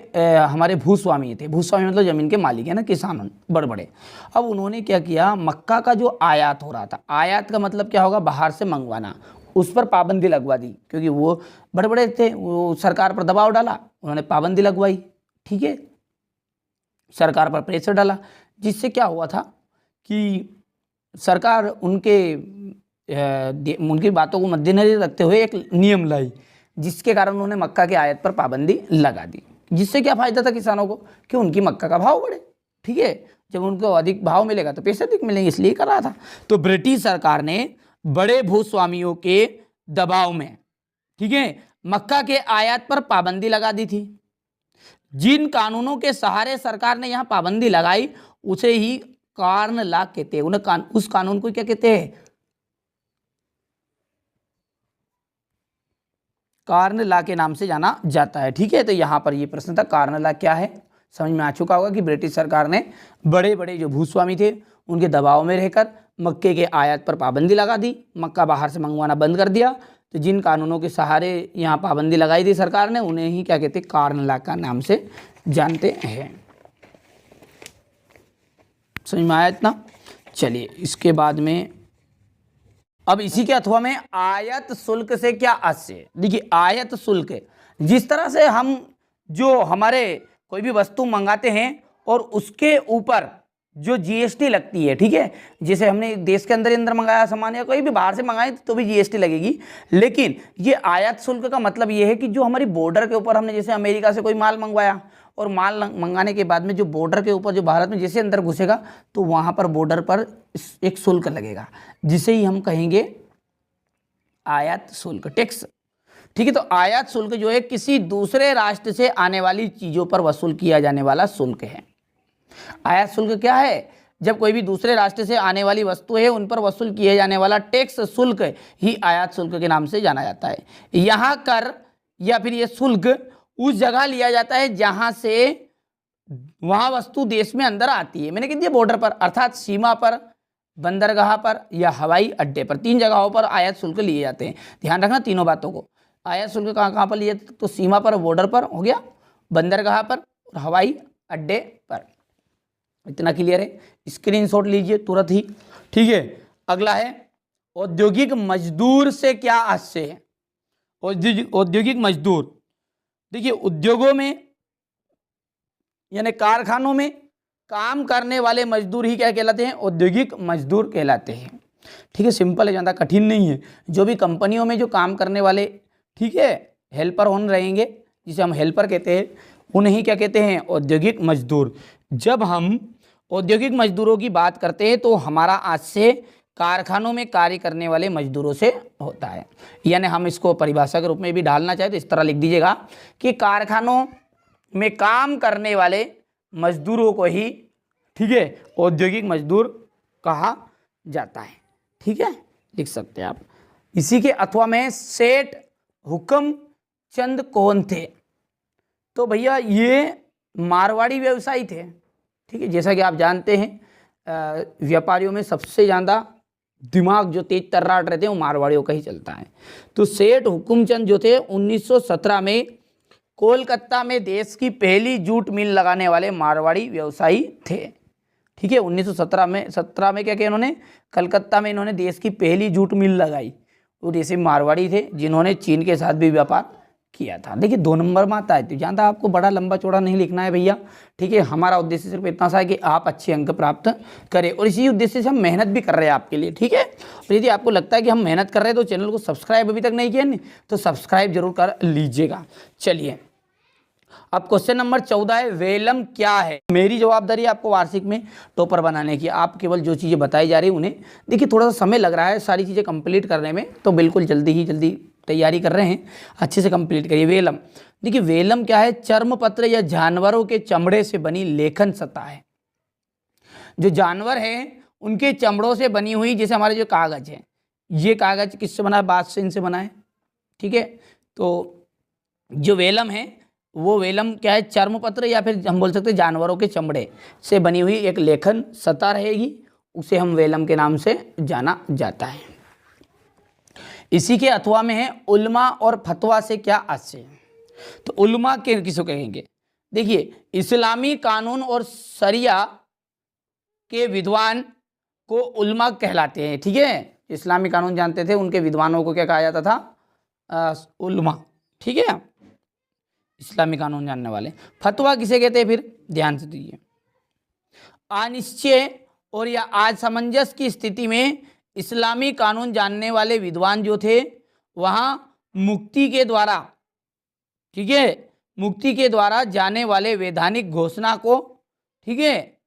हमारे भूस्वामी थे, भूस्वामी मतलब जमीन के मालिक है ना, किसान बड़े बड़े। अब उन्होंने क्या किया, मक्का का जो आयात हो रहा था, आयात का मतलब क्या होगा, बाहर से मंगवाना, उस पर पाबंदी लगवा दी, क्योंकि वो बड़े बड़े थे, वो सरकार पर दबाव डाला, उन्होंने पाबंदी लगवाई, ठीक है, सरकार पर प्रेशर डाला, जिससे क्या हुआ था कि सरकार उनकी बातों को मद्देनजर रखते हुए एक नियम लाई, जिसके कारण उन्होंने मक्का के आयात पर पाबंदी लगा दी। जिससे क्या फायदा था किसानों को कि उनकी मक्का का भाव बढ़े, ठीक है, जब उनको अधिक भाव मिलेगा तो पैसे अधिक मिलेंगे, इसलिए कर रहा था। तो ब्रिटिश सरकार ने बड़े भूस्वामियों के दबाव में, ठीक है, मक्का के आयात पर पाबंदी लगा दी थी। जिन कानूनों के सहारे सरकार ने यहां पाबंदी लगाई उसे ही कार्न लॉ कहते हैं। उस कानून को क्या कहते हैं, कार्न लॉ के नाम से जाना जाता है, ठीक है। तो यहां पर ये प्रश्न था, कार्न लॉ क्या है, समझ में आ चुका होगा कि ब्रिटिश सरकार ने बड़े बड़े जो भूस्वामी थे उनके दबाव में रहकर मक्के के आयात पर पाबंदी लगा दी, मक्का बाहर से मंगवाना बंद कर दिया। तो जिन कानूनों के सहारे यहाँ पाबंदी लगाई थी सरकार ने, उन्हें ही क्या कहते हैं, कार्न लॉ का नाम से जानते हैं। समझ में आया इतना? चलिए, इसके बाद में अब इसी के अथवा में आयात शुल्क से क्या आशय। देखिए, आयात शुल्क जिस तरह से हम जो हमारे कोई भी वस्तु मंगाते हैं और उसके ऊपर जो जीएसटी लगती है, ठीक है, जैसे हमने देश के अंदर मंगाया सामान या कोई भी बाहर से मंगाए तो भी जीएसटी लगेगी। लेकिन ये आयात शुल्क का मतलब ये है कि जो हमारी बॉर्डर के ऊपर हमने जैसे अमेरिका से कोई माल मंगवाया और माल मंगाने के बाद में जो बॉर्डर के ऊपर जो भारत में जैसे अंदर घुसेगा तो वहाँ पर बॉर्डर पर एक शुल्क लगेगा, जिसे ही हम कहेंगे आयात शुल्क, टैक्स, ठीक है। तो आयात शुल्क जो है किसी दूसरे राष्ट्र से आने वाली चीज़ों पर वसूल किया जाने वाला शुल्क है। आयात शुल्क क्या है, जब कोई भी दूसरे राष्ट्र से आने वाली वस्तु है उन पर वसूल किए जाने वाला टैक्स शुल्क ही आयात शुल्क के नाम से जाना जाता है। यहाँ कर या फिर ये शुल्क उस जगह लिया जाता है जहां से वहां वस्तु देश में अंदर आती है। मैंने कह दिया बॉर्डर पर, अर्थात सीमा पर, बंदरगाह पर या हवाई अड्डे पर, 3 जगहों पर आयात शुल्क लिए जाते हैं। ध्यान रखना तीनों बातों को। आयात शुल्क कहाँ पर लिए जाते, तो सीमा पर, बॉर्डर पर हो गया, बंदरगाह पर और हवाई अड्डे पर। इतना क्लियर है, स्क्रीनशॉट लीजिए तुरंत ही, ठीक है। अगला है औद्योगिक मजदूर से क्या आशय है। औद्योगिक मजदूर, देखिए उद्योगों में यानी कारखानों में काम करने वाले मजदूर ही क्या कहलाते हैं, औद्योगिक मजदूर कहलाते हैं, ठीक है। सिंपल है, ज़्यादा कठिन नहीं है। जो भी कंपनियों में जो काम करने वाले, ठीक है, हेल्पर ऑन रहेंगे, जिसे हम हेल्पर कहते हैं, उन्हें ही क्या कहते हैं, औद्योगिक मजदूर। जब हम औद्योगिक मजदूरों की बात करते हैं तो हमारा आज से कारखानों में कार्य करने वाले मजदूरों से होता है। यानी हम इसको परिभाषा के रूप में भी डालना चाहे तो इस तरह लिख दीजिएगा कि कारखानों में काम करने वाले मजदूरों को ही, ठीक है, औद्योगिक मजदूर कहा जाता है, ठीक है, लिख सकते हैं आप। इसी के अथवा में सेठ हुक्म चंद कौन थे, तो भैया ये मारवाड़ी व्यवसायी थे, ठीक है। जैसा कि आप जानते हैं व्यापारियों में सबसे ज़्यादा दिमाग जो तेज तर्राट रहते हैं वो मारवाड़ियों का ही चलता है। तो सेठ हुकुमचंद जो थे 1917 में कोलकाता में देश की पहली जूट मिल लगाने वाले मारवाड़ी व्यवसायी थे, ठीक है। 1917 में क्या किया इन्होंने, कलकत्ता में इन्होंने देश की पहली जूट मिल लगाई और ऐसे मारवाड़ी थे जिन्होंने चीन के साथ भी व्यापार किया था। देखिए 2 नंबर में आता है, तो जानता आपको बड़ा लंबा चौड़ा नहीं लिखना है भैया, ठीक है। हमारा उद्देश्य सिर्फ इतना सा है कि आप अच्छे अंक प्राप्त करें और इसी उद्देश्य से हम मेहनत भी कर रहे हैं आपके लिए, ठीक है। और यदि आपको लगता है कि हम मेहनत कर रहे हैं तो चैनल को सब्सक्राइब अभी तक नहीं किया नहीं तो सब्सक्राइब जरूर कर लीजिएगा। चलिए, अब क्वेश्चन नंबर 14 है, वेलम क्या है। मेरी जवाबदारी है आपको वार्षिक में टॉपर बनाने की। आप केवल जो चीज़ें बताई जा रही उन्हें, देखिए थोड़ा सा समय लग रहा है सारी चीज़ें कंप्लीट करने में, तो बिल्कुल जल्दी तैयारी कर रहे हैं, अच्छे से कंप्लीट करिए। वेलम, देखिए वेलम क्या है, चर्मपत्र या जानवरों के चमड़े से बनी लेखन सतह है। जो जानवर है उनके चमड़ों से बनी हुई, जैसे हमारे जो कागज है, ये कागज किससे बना है, बांस से इनसे बना है, ठीक है। तो जो वेलम है वो वेलम क्या है, चर्मपत्र या फिर हम बोल सकते हैं जानवरों के चमड़े से बनी हुई एक लेखन सतह रहेगी, उसे हम वेलम के नाम से जाना जाता है। इसी के अथवा में है उल्मा और फतवा से क्या आशय है। तो उल्मा के किसको कहेंगे, देखिए इस्लामी कानून और शरिया के विद्वान को उल्मा कहलाते हैं, ठीक है। इस्लामी कानून जानते थे उनके विद्वानों को क्या कहा जाता था, उल्मा, ठीक है, इस्लामी कानून जानने वाले। फतवा किसे कहते हैं, फिर ध्यान से दीजिए, अनिश्चय और या असमंजस की स्थिति में इस्लामी कानून जानने वाले विद्वान जो थे वहाँ मुक्ति के द्वारा, ठीक है, मुक्ति के द्वारा जाने वाले वैधानिक घोषणा को, ठीक है,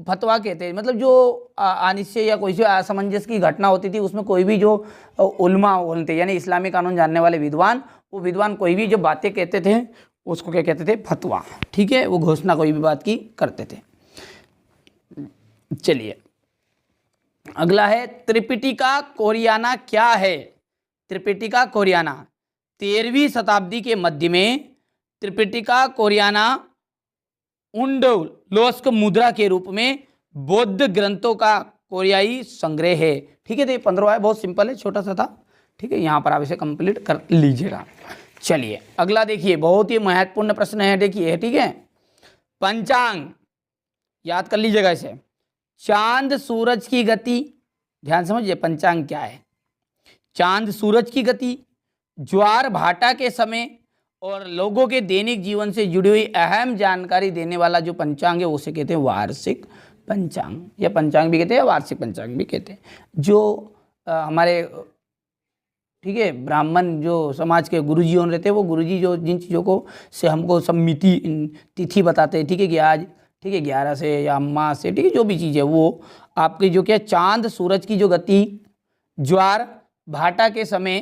फतवा कहते हैं। मतलब जो अनिश्चय या कोई सी असमंजस की घटना होती थी उसमें कोई भी जो उल्मा बोलते यानी इस्लामी कानून जानने वाले विद्वान, वो विद्वान कोई भी जो बातें कहते थे उसको क्या कहते थे, फतवा, ठीक है, वो घोषणा कोई भी बात की करते थे। चलिए अगला है त्रिपिटिका कोरियाना क्या है। त्रिपिटिका कोरियाना 13वीं शताब्दी के मध्य में त्रिपिटिका कोरियाना उंडलोस्क मुद्रा के रूप में बौद्ध ग्रंथों का कोरियाई संग्रह है, ठीक है। तो ये 15वां है, बहुत सिंपल है, छोटा सा था, ठीक है, यहाँ पर आप इसे कंप्लीट कर लीजिएगा। चलिए अगला देखिए, बहुत ही महत्वपूर्ण प्रश्न है, देखिए, ठीक है। पंचांग याद कर लीजिएगा इसे, चांद सूरज की गति, ध्यान समझिए पंचांग क्या है, चांद सूरज की गति, ज्वार भाटा के समय और लोगों के दैनिक जीवन से जुड़ी हुई अहम जानकारी देने वाला जो पंचांग है उसे कहते हैं वार्षिक पंचांग, या पंचांग भी कहते हैं, वार्षिक पंचांग भी कहते हैं। जो हमारे, ठीक है, ब्राह्मण जो समाज के गुरुजी होने रहते हैं, वो गुरुजी जो जिन चीज़ों को से हमको सब मिति तिथि बताते हैं, ठीक है, कि आज, ठीक है, 11 से या अम्मा से, ठीक है, जो भी चीज़ है वो आपकी जो क्या चांद सूरज की जो गति, ज्वार भाटा के समय,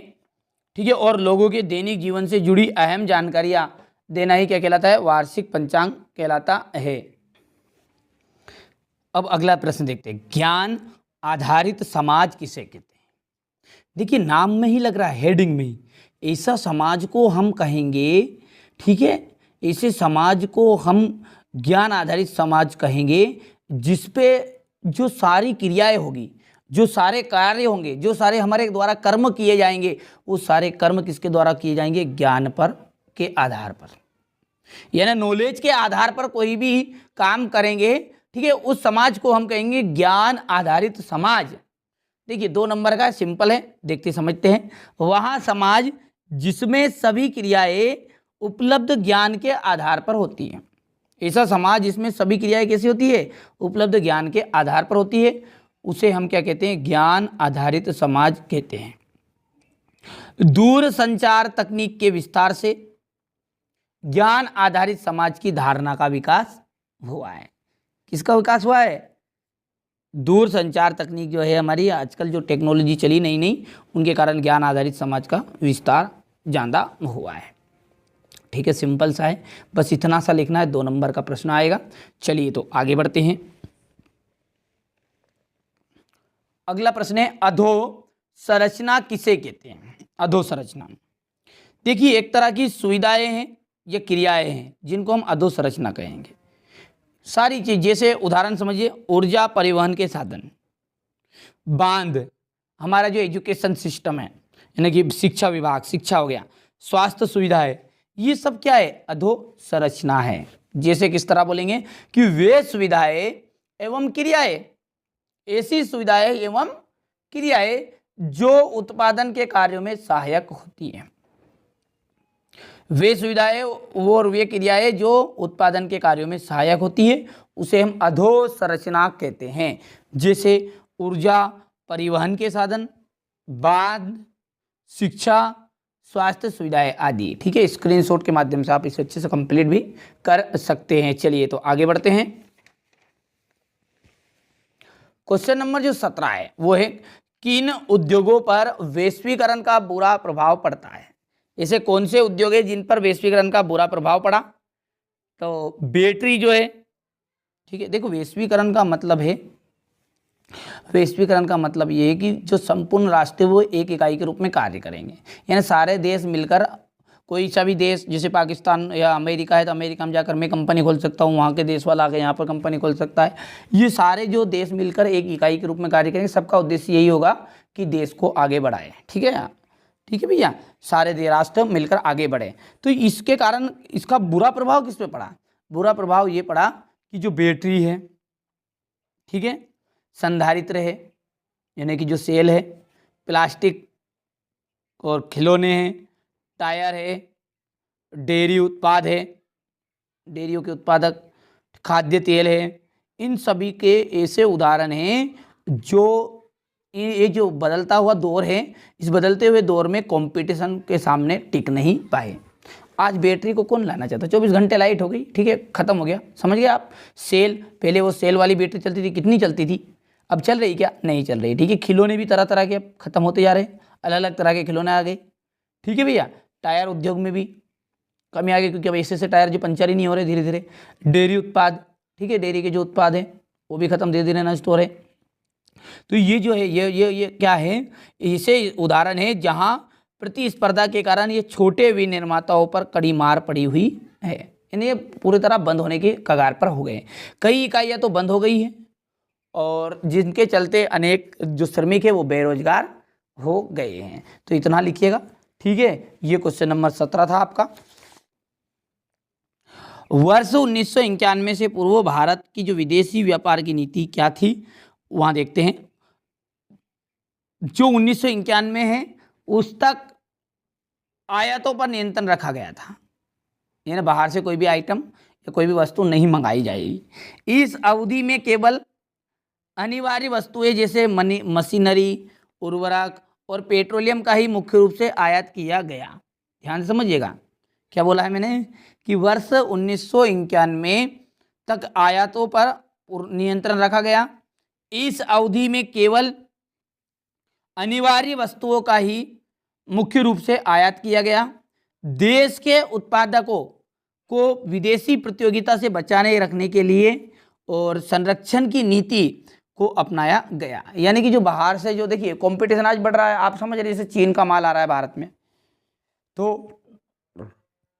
ठीक है, और लोगों के दैनिक जीवन से जुड़ी अहम जानकारियां देना ही क्या कहलाता है, वार्षिक पंचांग कहलाता है। अब अगला प्रश्न देखते हैं, ज्ञान आधारित समाज किसे कहते हैं। देखिए नाम में ही लग रहा है, हेडिंग में ही, ऐसा समाज को हम कहेंगे, ठीक है, ऐसे समाज को हम ज्ञान आधारित समाज कहेंगे जिसपे जो सारी क्रियाएं होगी, जो सारे कार्य होंगे, जो सारे हमारे द्वारा कर्म किए जाएंगे, वो सारे कर्म किसके द्वारा किए जाएंगे, ज्ञान पर के आधार पर, यानी नॉलेज के आधार पर कोई भी काम करेंगे, ठीक है, उस समाज को हम कहेंगे ज्ञान आधारित समाज। देखिए 2 नंबर का सिंपल है, देखते समझते हैं, वहाँ समाज जिसमें सभी क्रियाएं उपलब्ध ज्ञान के आधार पर होती हैं। ऐसा समाज जिसमें सभी क्रियाएं कैसी होती है, उपलब्ध ज्ञान के आधार पर होती है, उसे हम क्या कहते हैं, ज्ञान आधारित समाज कहते हैं। दूर संचार तकनीक के विस्तार से ज्ञान आधारित समाज की धारणा का विकास हुआ है। किसका विकास हुआ है, दूर संचार तकनीक जो है हमारी आजकल जो टेक्नोलॉजी चली नई नई, उनके कारण ज्ञान आधारित समाज का विस्तार ज़्यादा हुआ है, ठीक है, सिंपल सा है, बस इतना सा लिखना है, 2 नंबर का प्रश्न आएगा। चलिए तो आगे बढ़ते हैं। अगला प्रश्न है, अधोसंरचना किसे कहते हैं। अधोसंरचना देखिए एक तरह की सुविधाएं हैं या क्रियाएं हैं जिनको हम अधोसंरचना कहेंगे। सारी चीज, जैसे उदाहरण समझिए, ऊर्जा परिवहन के साधन, बांध, हमारा जो एजुकेशन सिस्टम है यानी कि शिक्षा विभाग, शिक्षा हो गया, स्वास्थ्य सुविधा है, ये सब क्या है, अधोसंरचना है। जैसे किस तरह बोलेंगे कि वे सुविधाएं एवं क्रियाएं, ऐसी सुविधाएं एवं क्रियाएं जो उत्पादन के कार्यों में सहायक होती हैं। वे सुविधाएं और वे क्रियाएं जो उत्पादन के कार्यों में सहायक होती है उसे हम अधोसंरचना कहते हैं। जैसे ऊर्जा परिवहन के साधन, बांध, शिक्षा, स्वास्थ्य सुविधाएं आदि, ठीक है। स्क्रीनशॉट के माध्यम से आप इसे अच्छे से कंप्लीट भी कर सकते हैं। चलिए तो आगे बढ़ते हैं। क्वेश्चन नंबर जो 17 है वो है, किन उद्योगों पर वैश्वीकरण का बुरा प्रभाव पड़ता है। ऐसे कौन से उद्योग है जिन पर वैश्वीकरण का बुरा प्रभाव पड़ा। तो बैटरी जो है, ठीक है, देखो वैश्वीकरण का मतलब है वैश्वीकरण का मतलब ये है कि जो संपूर्ण राष्ट्र वो एक इकाई के रूप में कार्य करेंगे, यानी सारे देश मिलकर, कोई सा भी देश जैसे पाकिस्तान या अमेरिका है तो अमेरिका में जाकर मैं कंपनी खोल सकता हूँ, वहाँ के देश वाला आके यहाँ पर कंपनी खोल सकता है। ये सारे जो देश मिलकर एक इकाई के रूप में कार्य करेंगे, सबका उद्देश्य यही होगा कि देश को आगे बढ़ाए। ठीक है, ठीक है भैया, सारे राष्ट्र मिलकर आगे बढ़े। तो इसके कारण इसका बुरा प्रभाव किस पे पड़ा? बुरा प्रभाव ये पड़ा कि जो बैटरी है, ठीक है, संधारित्र है यानी कि जो सेल है, प्लास्टिक और खिलौने हैं, टायर है, डेयरी उत्पाद है, डेयरियों के उत्पादक, खाद्य तेल है, इन सभी के ऐसे उदाहरण हैं जो ये जो बदलता हुआ दौर है, इस बदलते हुए दौर में कंपटीशन के सामने टिक नहीं पाए। आज बैटरी को कौन लाना चाहता? 24 घंटे लाइट हो गई, ठीक है, खत्म हो गया, समझ गए आप। सेल, पहले वो सेल वाली बैटरी चलती थी, कितनी चलती थी, अब चल रही क्या? नहीं चल रही। ठीक है, खिलौने भी तरह तरह के अब खत्म होते जा रहे हैं, अलग अलग तरह के खिलौने आ गए। ठीक है भैया, टायर उद्योग में भी कमी आ गई, क्योंकि अब ऐसे टायर जो पंचर ही नहीं हो रहे धीरे धीरे। डेयरी उत्पाद, ठीक है, डेयरी के जो उत्पाद हैं वो भी खत्म, धीरे धीरे नष्ट हो रहे। तो ये जो है ये क्या है, इसे उदाहरण है जहां प्रतिस्पर्धा के कारण ये छोटे विनिर्माताओं पर कड़ी मार पड़ी हुई है, यानी ये पूरी तरह बंद होने के कगार पर हो गए। कई इकाइयाँ तो बंद हो गई हैं और जिनके चलते अनेक जो श्रमिक है वो बेरोजगार हो गए हैं। तो इतना लिखिएगा, ठीक है। ये क्वेश्चन नंबर 17 था आपका। वर्ष 1991 से पूर्व भारत की जो विदेशी व्यापार की नीति क्या थी, वहां देखते हैं। जो 1991 है उस तक आयातों पर नियंत्रण रखा गया था, यानी बाहर से कोई भी आइटम या कोई भी वस्तु नहीं मंगाई जाएगी। इस अवधि में केवल अनिवार्य वस्तुएं जैसे मशीनरी, उर्वरक और पेट्रोलियम का ही मुख्य रूप से आयात किया गया। ध्यान से समझिएगा, क्या बोला है मैंने कि वर्ष 1991 तक आयातों पर नियंत्रण रखा गया। इस अवधि में केवल अनिवार्य वस्तुओं का ही मुख्य रूप से आयात किया गया। देश के उत्पादकों को विदेशी प्रतियोगिता से बचाने रखने के लिए और संरक्षण की नीति को अपनाया गया। यानी कि जो बाहर से जो देखिए कंपटीशन आज बढ़ रहा है, आप समझ रहे, जैसे चीन का माल आ रहा है भारत में, तो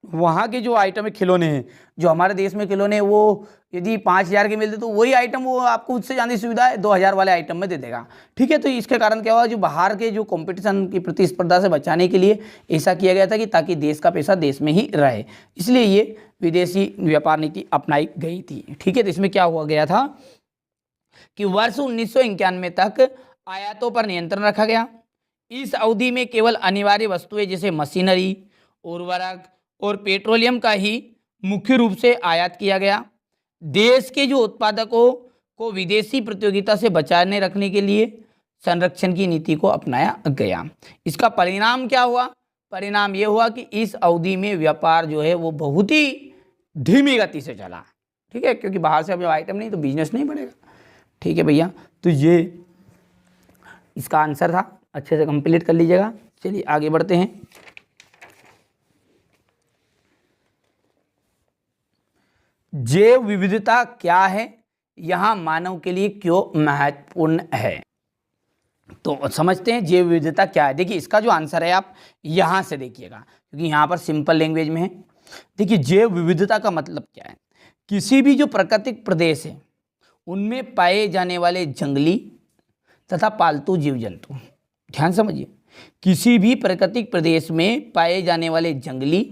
वहाँ के जो आइटम है खिलौने हैं, जो हमारे देश में खिलौने हैं वो यदि 5,000 के मिलते तो वही आइटम वो आपको उससे ज़्यादा सुविधा है 2,000 वाले आइटम में दे देगा। ठीक है, तो इसके कारण क्या हुआ, जो बाहर के जो कंपटीशन की प्रतिस्पर्धा से बचाने के लिए ऐसा किया गया था कि ताकि देश का पैसा देश में ही रहे, इसलिए ये विदेशी व्यापार नीति अपनाई गई थी। ठीक है, तो इसमें क्या हुआ गया था कि वर्ष 1991 तक आयातों पर नियंत्रण रखा गया। इस अवधि में केवल अनिवार्य वस्तुएं जैसे मशीनरी, उर्वरक और पेट्रोलियम का ही मुख्य रूप से आयात किया गया। देश के जो उत्पादकों को विदेशी प्रतियोगिता से बचाने रखने के लिए संरक्षण की नीति को अपनाया गया। इसका परिणाम क्या हुआ? परिणाम ये हुआ कि इस अवधि में व्यापार जो है वो बहुत ही धीमी गति से चला। ठीक है, क्योंकि बाहर से अब आइटम नहीं तो बिजनेस नहीं बढ़ेगा। ठीक है भैया, तो ये इसका आंसर था, अच्छे से कंप्लीट कर लीजिएगा। चलिए आगे बढ़ते हैं। जैव विविधता क्या है, यहाँ मानव के लिए क्यों महत्वपूर्ण है, तो समझते हैं जैव विविधता क्या है। देखिए इसका जो आंसर है आप यहाँ से देखिएगा, क्योंकि यहाँ पर सिंपल लैंग्वेज में है। देखिए जैव विविधता का मतलब क्या है, किसी भी जो प्राकृतिक प्रदेश है उनमें पाए जाने वाले जंगली तथा पालतू जीव जंतु, ध्यान समझिए, किसी भी प्राकृतिक प्रदेश में पाए जाने वाले जंगली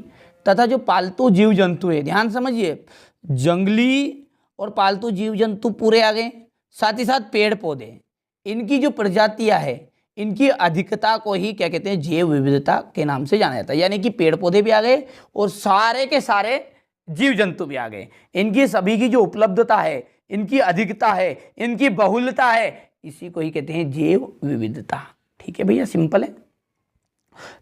तथा जो पालतू जीव जंतु है, ध्यान समझिए, जंगली और पालतू जीव जंतु पूरे आ गए, साथ ही साथ पेड़ पौधे, इनकी जो प्रजातियां है इनकी अधिकता को ही क्या कहते हैं, जैव विविधता के नाम से जाना जाता है। यानी कि पेड़ पौधे भी आ गए और सारे के सारे जीव जंतु भी आ गए, इनकी सभी की जो उपलब्धता है, इनकी अधिकता है, इनकी बहुलता है, इसी को ही कहते हैं जैव विविधता। ठीक है भैया, सिंपल है।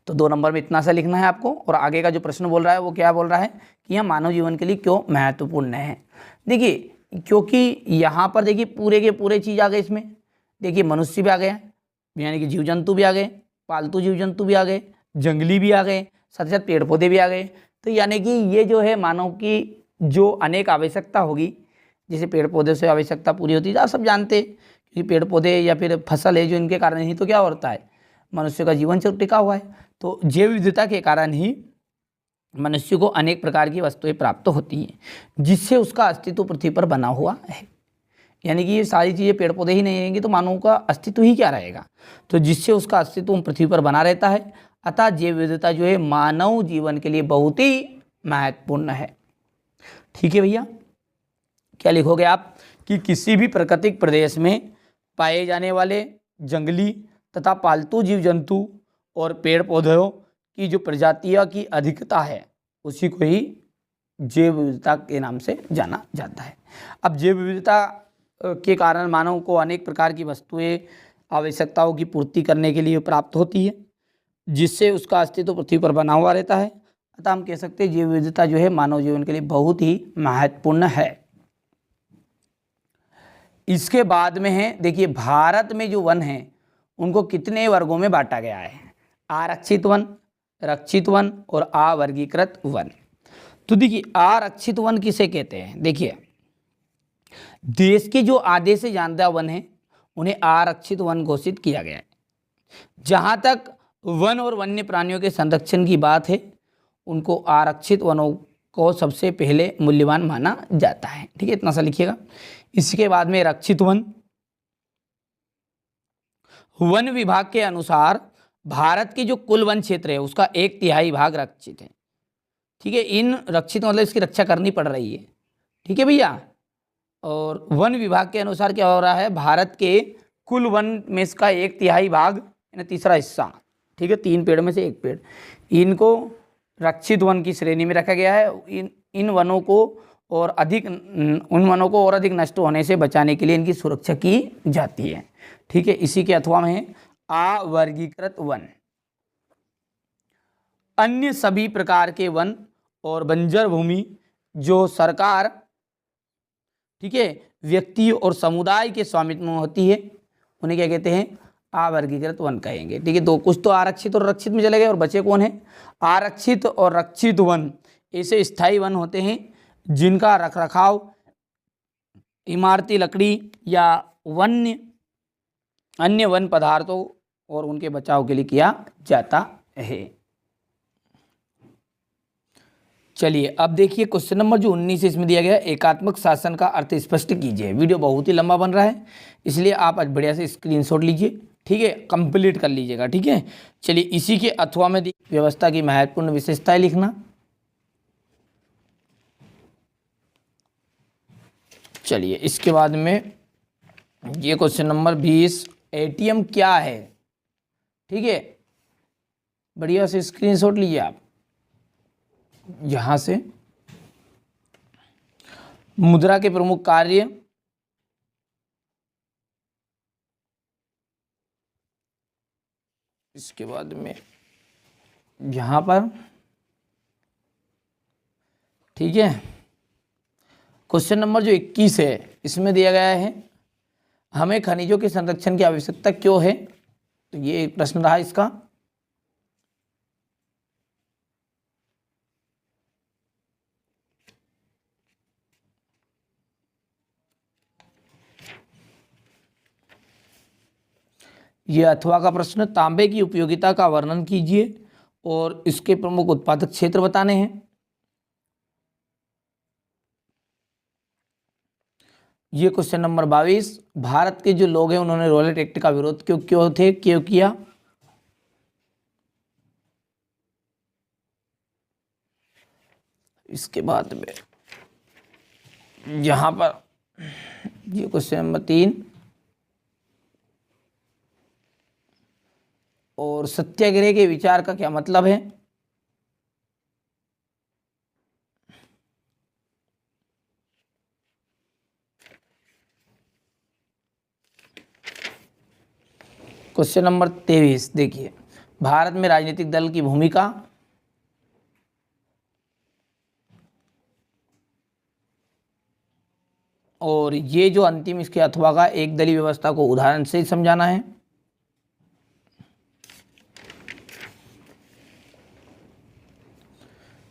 तो 2 नंबर में इतना सा लिखना है आपको। और आगे का जो प्रश्न बोल रहा है वो क्या बोल रहा है कि यह मानव जीवन के लिए क्यों महत्वपूर्ण है। देखिए क्योंकि यहाँ पर देखिए पूरे के पूरे चीज़ आ गए इसमें। देखिए मनुष्य भी आ गए, यानी कि जीव जंतु भी आ गए, पालतू जीव जंतु भी आ गए, जंगली भी आ गए, साथ ही साथ पेड़ पौधे भी आ गए। तो यानी कि ये जो है मानव की जो अनेक आवश्यकता होगी, जैसे पेड़ पौधे से आवश्यकता पूरी होती है, आप सब जानते हैं क्योंकि पेड़ पौधे या फिर फसल है जो इनके कारण ही तो क्या होता है, मनुष्य का जीवन चक्र टिका हुआ है। तो जैव विविधता के कारण ही मनुष्य को अनेक प्रकार की वस्तुएं प्राप्त होती हैं जिससे उसका अस्तित्व पृथ्वी पर बना हुआ है। यानी कि ये सारी चीज़ें, पेड़ पौधे ही नहीं रहेंगे तो मानव का अस्तित्व ही क्या रहेगा, तो जिससे उसका अस्तित्व पृथ्वी पर बना रहता है। अतः जैव विविधता जो है मानव जीवन के लिए बहुत ही महत्वपूर्ण है। ठीक है भैया, क्या लिखोगे आप कि किसी भी प्राकृतिक प्रदेश में पाए जाने वाले जंगली तथा पालतू जीव जंतु और पेड़ पौधों की जो प्रजातियों की अधिकता है उसी को ही जैव विविधता के नाम से जाना जाता है। अब जैव विविधता के कारण मानव को अनेक प्रकार की वस्तुएं, आवश्यकताओं की पूर्ति करने के लिए प्राप्त होती है जिससे उसका अस्तित्व पृथ्वी पर बना हुआ रहता है। अतः हम कह सकते हैं जैव विविधता जो है मानव जीवन के लिए बहुत ही महत्वपूर्ण है। इसके बाद में है, देखिए भारत में जो वन है उनको कितने वर्गों में बांटा गया है, आरक्षित वन, रक्षित वन और अवर्गीकृत वन। तो देखिए आरक्षित वन किसे कहते हैं, देखिए देश के जो आधे से ज्यादा वन है उन्हें आरक्षित वन घोषित किया गया है। जहां तक वन और वन्य प्राणियों के संरक्षण की बात है उनको आरक्षित वनों को सबसे पहले मूल्यवान माना जाता है। ठीक है, इतना सा लिखिएगा। इसके बाद में रक्षित वन, वन विभाग के अनुसार भारत के जो कुल वन क्षेत्र है उसका 1/3 भाग रक्षित है। ठीक है, इन रक्षित मतलब इसकी रक्षा करनी पड़ रही है। ठीक है भैया, और वन विभाग के अनुसार क्या हो रहा है, भारत के कुल वन में इसका 1/3 भाग यानी तीसरा हिस्सा, ठीक है, 3 पेड़ में से 1 पेड़, इनको रक्षित वन की श्रेणी में रखा गया है। इन वनों को और अधिक, उन वनों को और अधिक नष्ट होने से बचाने के लिए इनकी सुरक्षा की जाती है। ठीक है, इसी के अथवा में है अवर्गीकृत वन। अन्य सभी प्रकार के वन और बंजर भूमि जो सरकार, ठीक है, व्यक्ति और समुदाय के स्वामित्व में होती है उन्हें क्या कहते हैं, अवर्गीकृत वन कहेंगे। ठीक है, दो कुछ तो आरक्षित और रक्षित में चले गए और बचे कौन है, आरक्षित और रक्षित वन ऐसे स्थायी वन होते हैं जिनका रखरखाव इमारती लकड़ी या अन्य वन पदार्थों और उनके बचाव के लिए किया जाता है। चलिए अब देखिए क्वेश्चन नंबर जो 19 इसमें दिया गया, एकात्मक शासन का अर्थ स्पष्ट कीजिए। वीडियो बहुत ही लंबा बन रहा है इसलिए आप आज बढ़िया से स्क्रीनशॉट लीजिए। ठीक है, कंप्लीट कर लीजिएगा। ठीक है, चलिए इसी के अथवा में व्यवस्था की महत्वपूर्ण विशेषताएं लिखना। चलिए इसके बाद में ये क्वेश्चन नंबर 20, एटीएम क्या है। ठीक है, बढ़िया से स्क्रीनशॉट लीजिए आप। यहां से मुद्रा के प्रमुख कार्य, इसके बाद में यहां पर, ठीक है, क्वेश्चन नंबर जो 21 है इसमें दिया गया है हमें खनिजों के संरक्षण की आवश्यकता क्यों है। तो ये एक प्रश्न रहा इसका। ये अथवा का प्रश्न, तांबे की उपयोगिता का वर्णन कीजिए और इसके प्रमुख उत्पादक क्षेत्र बताने हैं। ये क्वेश्चन नंबर 22, भारत के जो लोग हैं उन्होंने रॉलेट एक्ट का विरोध क्यों किया। इसके बाद में यहां पर ये क्वेश्चन नंबर 3, और सत्याग्रह के विचार का क्या मतलब है। क्वेश्चन नंबर 23 देखिए, भारत में राजनीतिक दल की भूमिका। और ये जो अंतिम इसके अथवा का एक दलीय व्यवस्था को उदाहरण से समझाना है।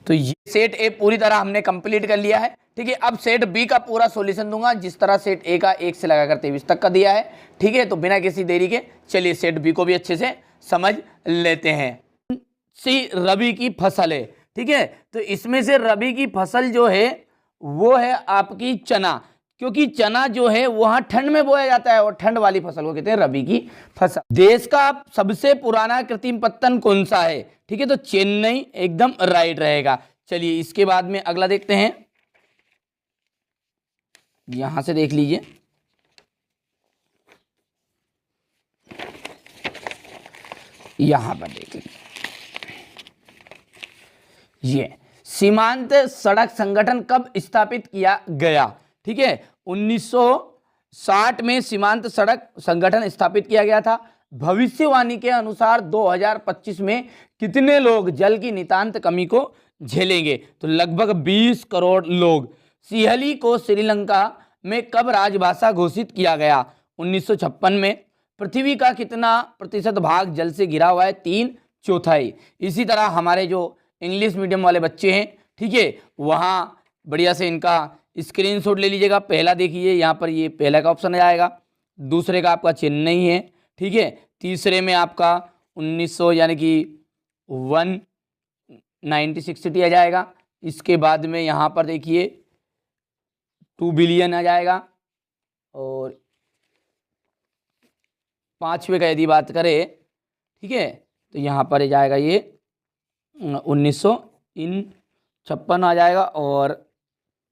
तो ये सेट ए पूरी तरह हमने कंप्लीट कर लिया है। ठीक है, अब सेट बी का पूरा सॉल्यूशन दूंगा जिस तरह सेट ए का 1 से लगाकर 23 तक का दिया है। ठीक है, तो बिना किसी देरी के चलिए सेट बी को भी अच्छे से समझ लेते हैं। सी रबी की फसल है। ठीक है, तो इसमें से रबी की फसल जो है वो है आपकी चना, क्योंकि चना जो है वहां ठंड में बोया जाता है और ठंड वाली फसल को कहते हैं रबी की फसल। देश का सबसे पुराना कृत्रिम पत्तन कौन सा है? ठीक है, तो चेन्नई एकदम राइट रहेगा। चलिए इसके बाद में अगला देखते हैं, यहां से देख लीजिए, यहां पर देख लीजिए, ये सीमांत सड़क संगठन कब स्थापित किया गया? ठीक है, 1960 में सीमांत सड़क संगठन स्थापित किया गया था। भविष्यवाणी के अनुसार 2025 में कितने लोग जल की नितांत कमी को झेलेंगे? तो लगभग 20 करोड़ लोग। सिंहली को श्रीलंका में कब राजभाषा घोषित किया गया? 1956 में। पृथ्वी का कितना प्रतिशत भाग जल से घिरा हुआ है? 3/4। इसी तरह हमारे जो इंग्लिश मीडियम वाले बच्चे हैं, ठीक है, वहाँ बढ़िया से इनका स्क्रीनशॉट ले लीजिएगा। पहला देखिए यहाँ पर, ये पहला का ऑप्शन आ जाएगा। दूसरे का आपका चेन्नई है। ठीक है, तीसरे में आपका 1900 यानी कि 190-60 आ जाएगा। इसके बाद में यहाँ पर देखिए 2 बिलियन आ जाएगा। और पाँचवें का यदि बात करें, ठीक है, तो यहाँ पर आ जाएगा ये 1956 आ जाएगा और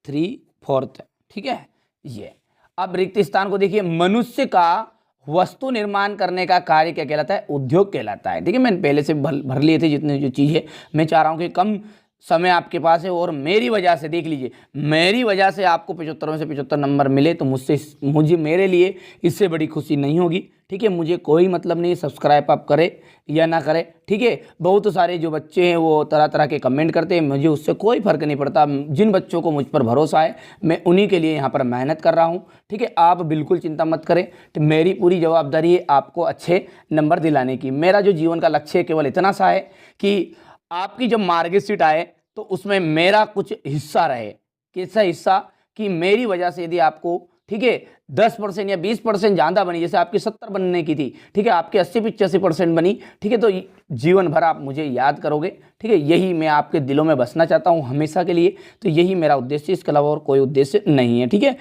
3/4। ठीक है, ये। अब रिक्त स्थान को देखिए, मनुष्य का वस्तु निर्माण करने का कार्य क्या कहलाता है? उद्योग कहलाता है। ठीक है, मैंने पहले से भर लिए थे जितने जो चीज़ है। मैं चाह रहा हूँ कि कम समय आपके पास है और मेरी वजह से, देख लीजिए, मेरी वजह से आपको 75 में से 75 नंबर मिले तो मुझे मेरे लिए इससे बड़ी खुशी नहीं होगी। ठीक है, मुझे कोई मतलब नहीं सब्सक्राइब आप करें या ना करें। ठीक है, बहुत सारे जो बच्चे हैं वो तरह तरह के कमेंट करते हैं, मुझे उससे कोई फर्क नहीं पड़ता। जिन बच्चों को मुझ पर भरोसा है मैं उन्हीं के लिए यहाँ पर मेहनत कर रहा हूँ। ठीक है, आप बिल्कुल चिंता मत करें। तो मेरी पूरी जवाबदारी है आपको अच्छे नंबर दिलाने की। मेरा जो जीवन का लक्ष्य है केवल इतना सा है कि आपकी जब मार्कशीट आए तो उसमें मेरा कुछ हिस्सा रहे। कैसा हिस्सा? कि मेरी वजह से यदि आपको, ठीक है, 10% या 20% ज़्यादा बनी, जैसे आपकी 70 बनने की थी, ठीक है, आपके 80-85% बनी, ठीक है, तो जीवन भर आप मुझे याद करोगे। ठीक है, यही मैं आपके दिलों में बसना चाहता हूँ हमेशा के लिए। तो यही मेरा उद्देश्य, इसके अलावा और कोई उद्देश्य नहीं है। ठीक है,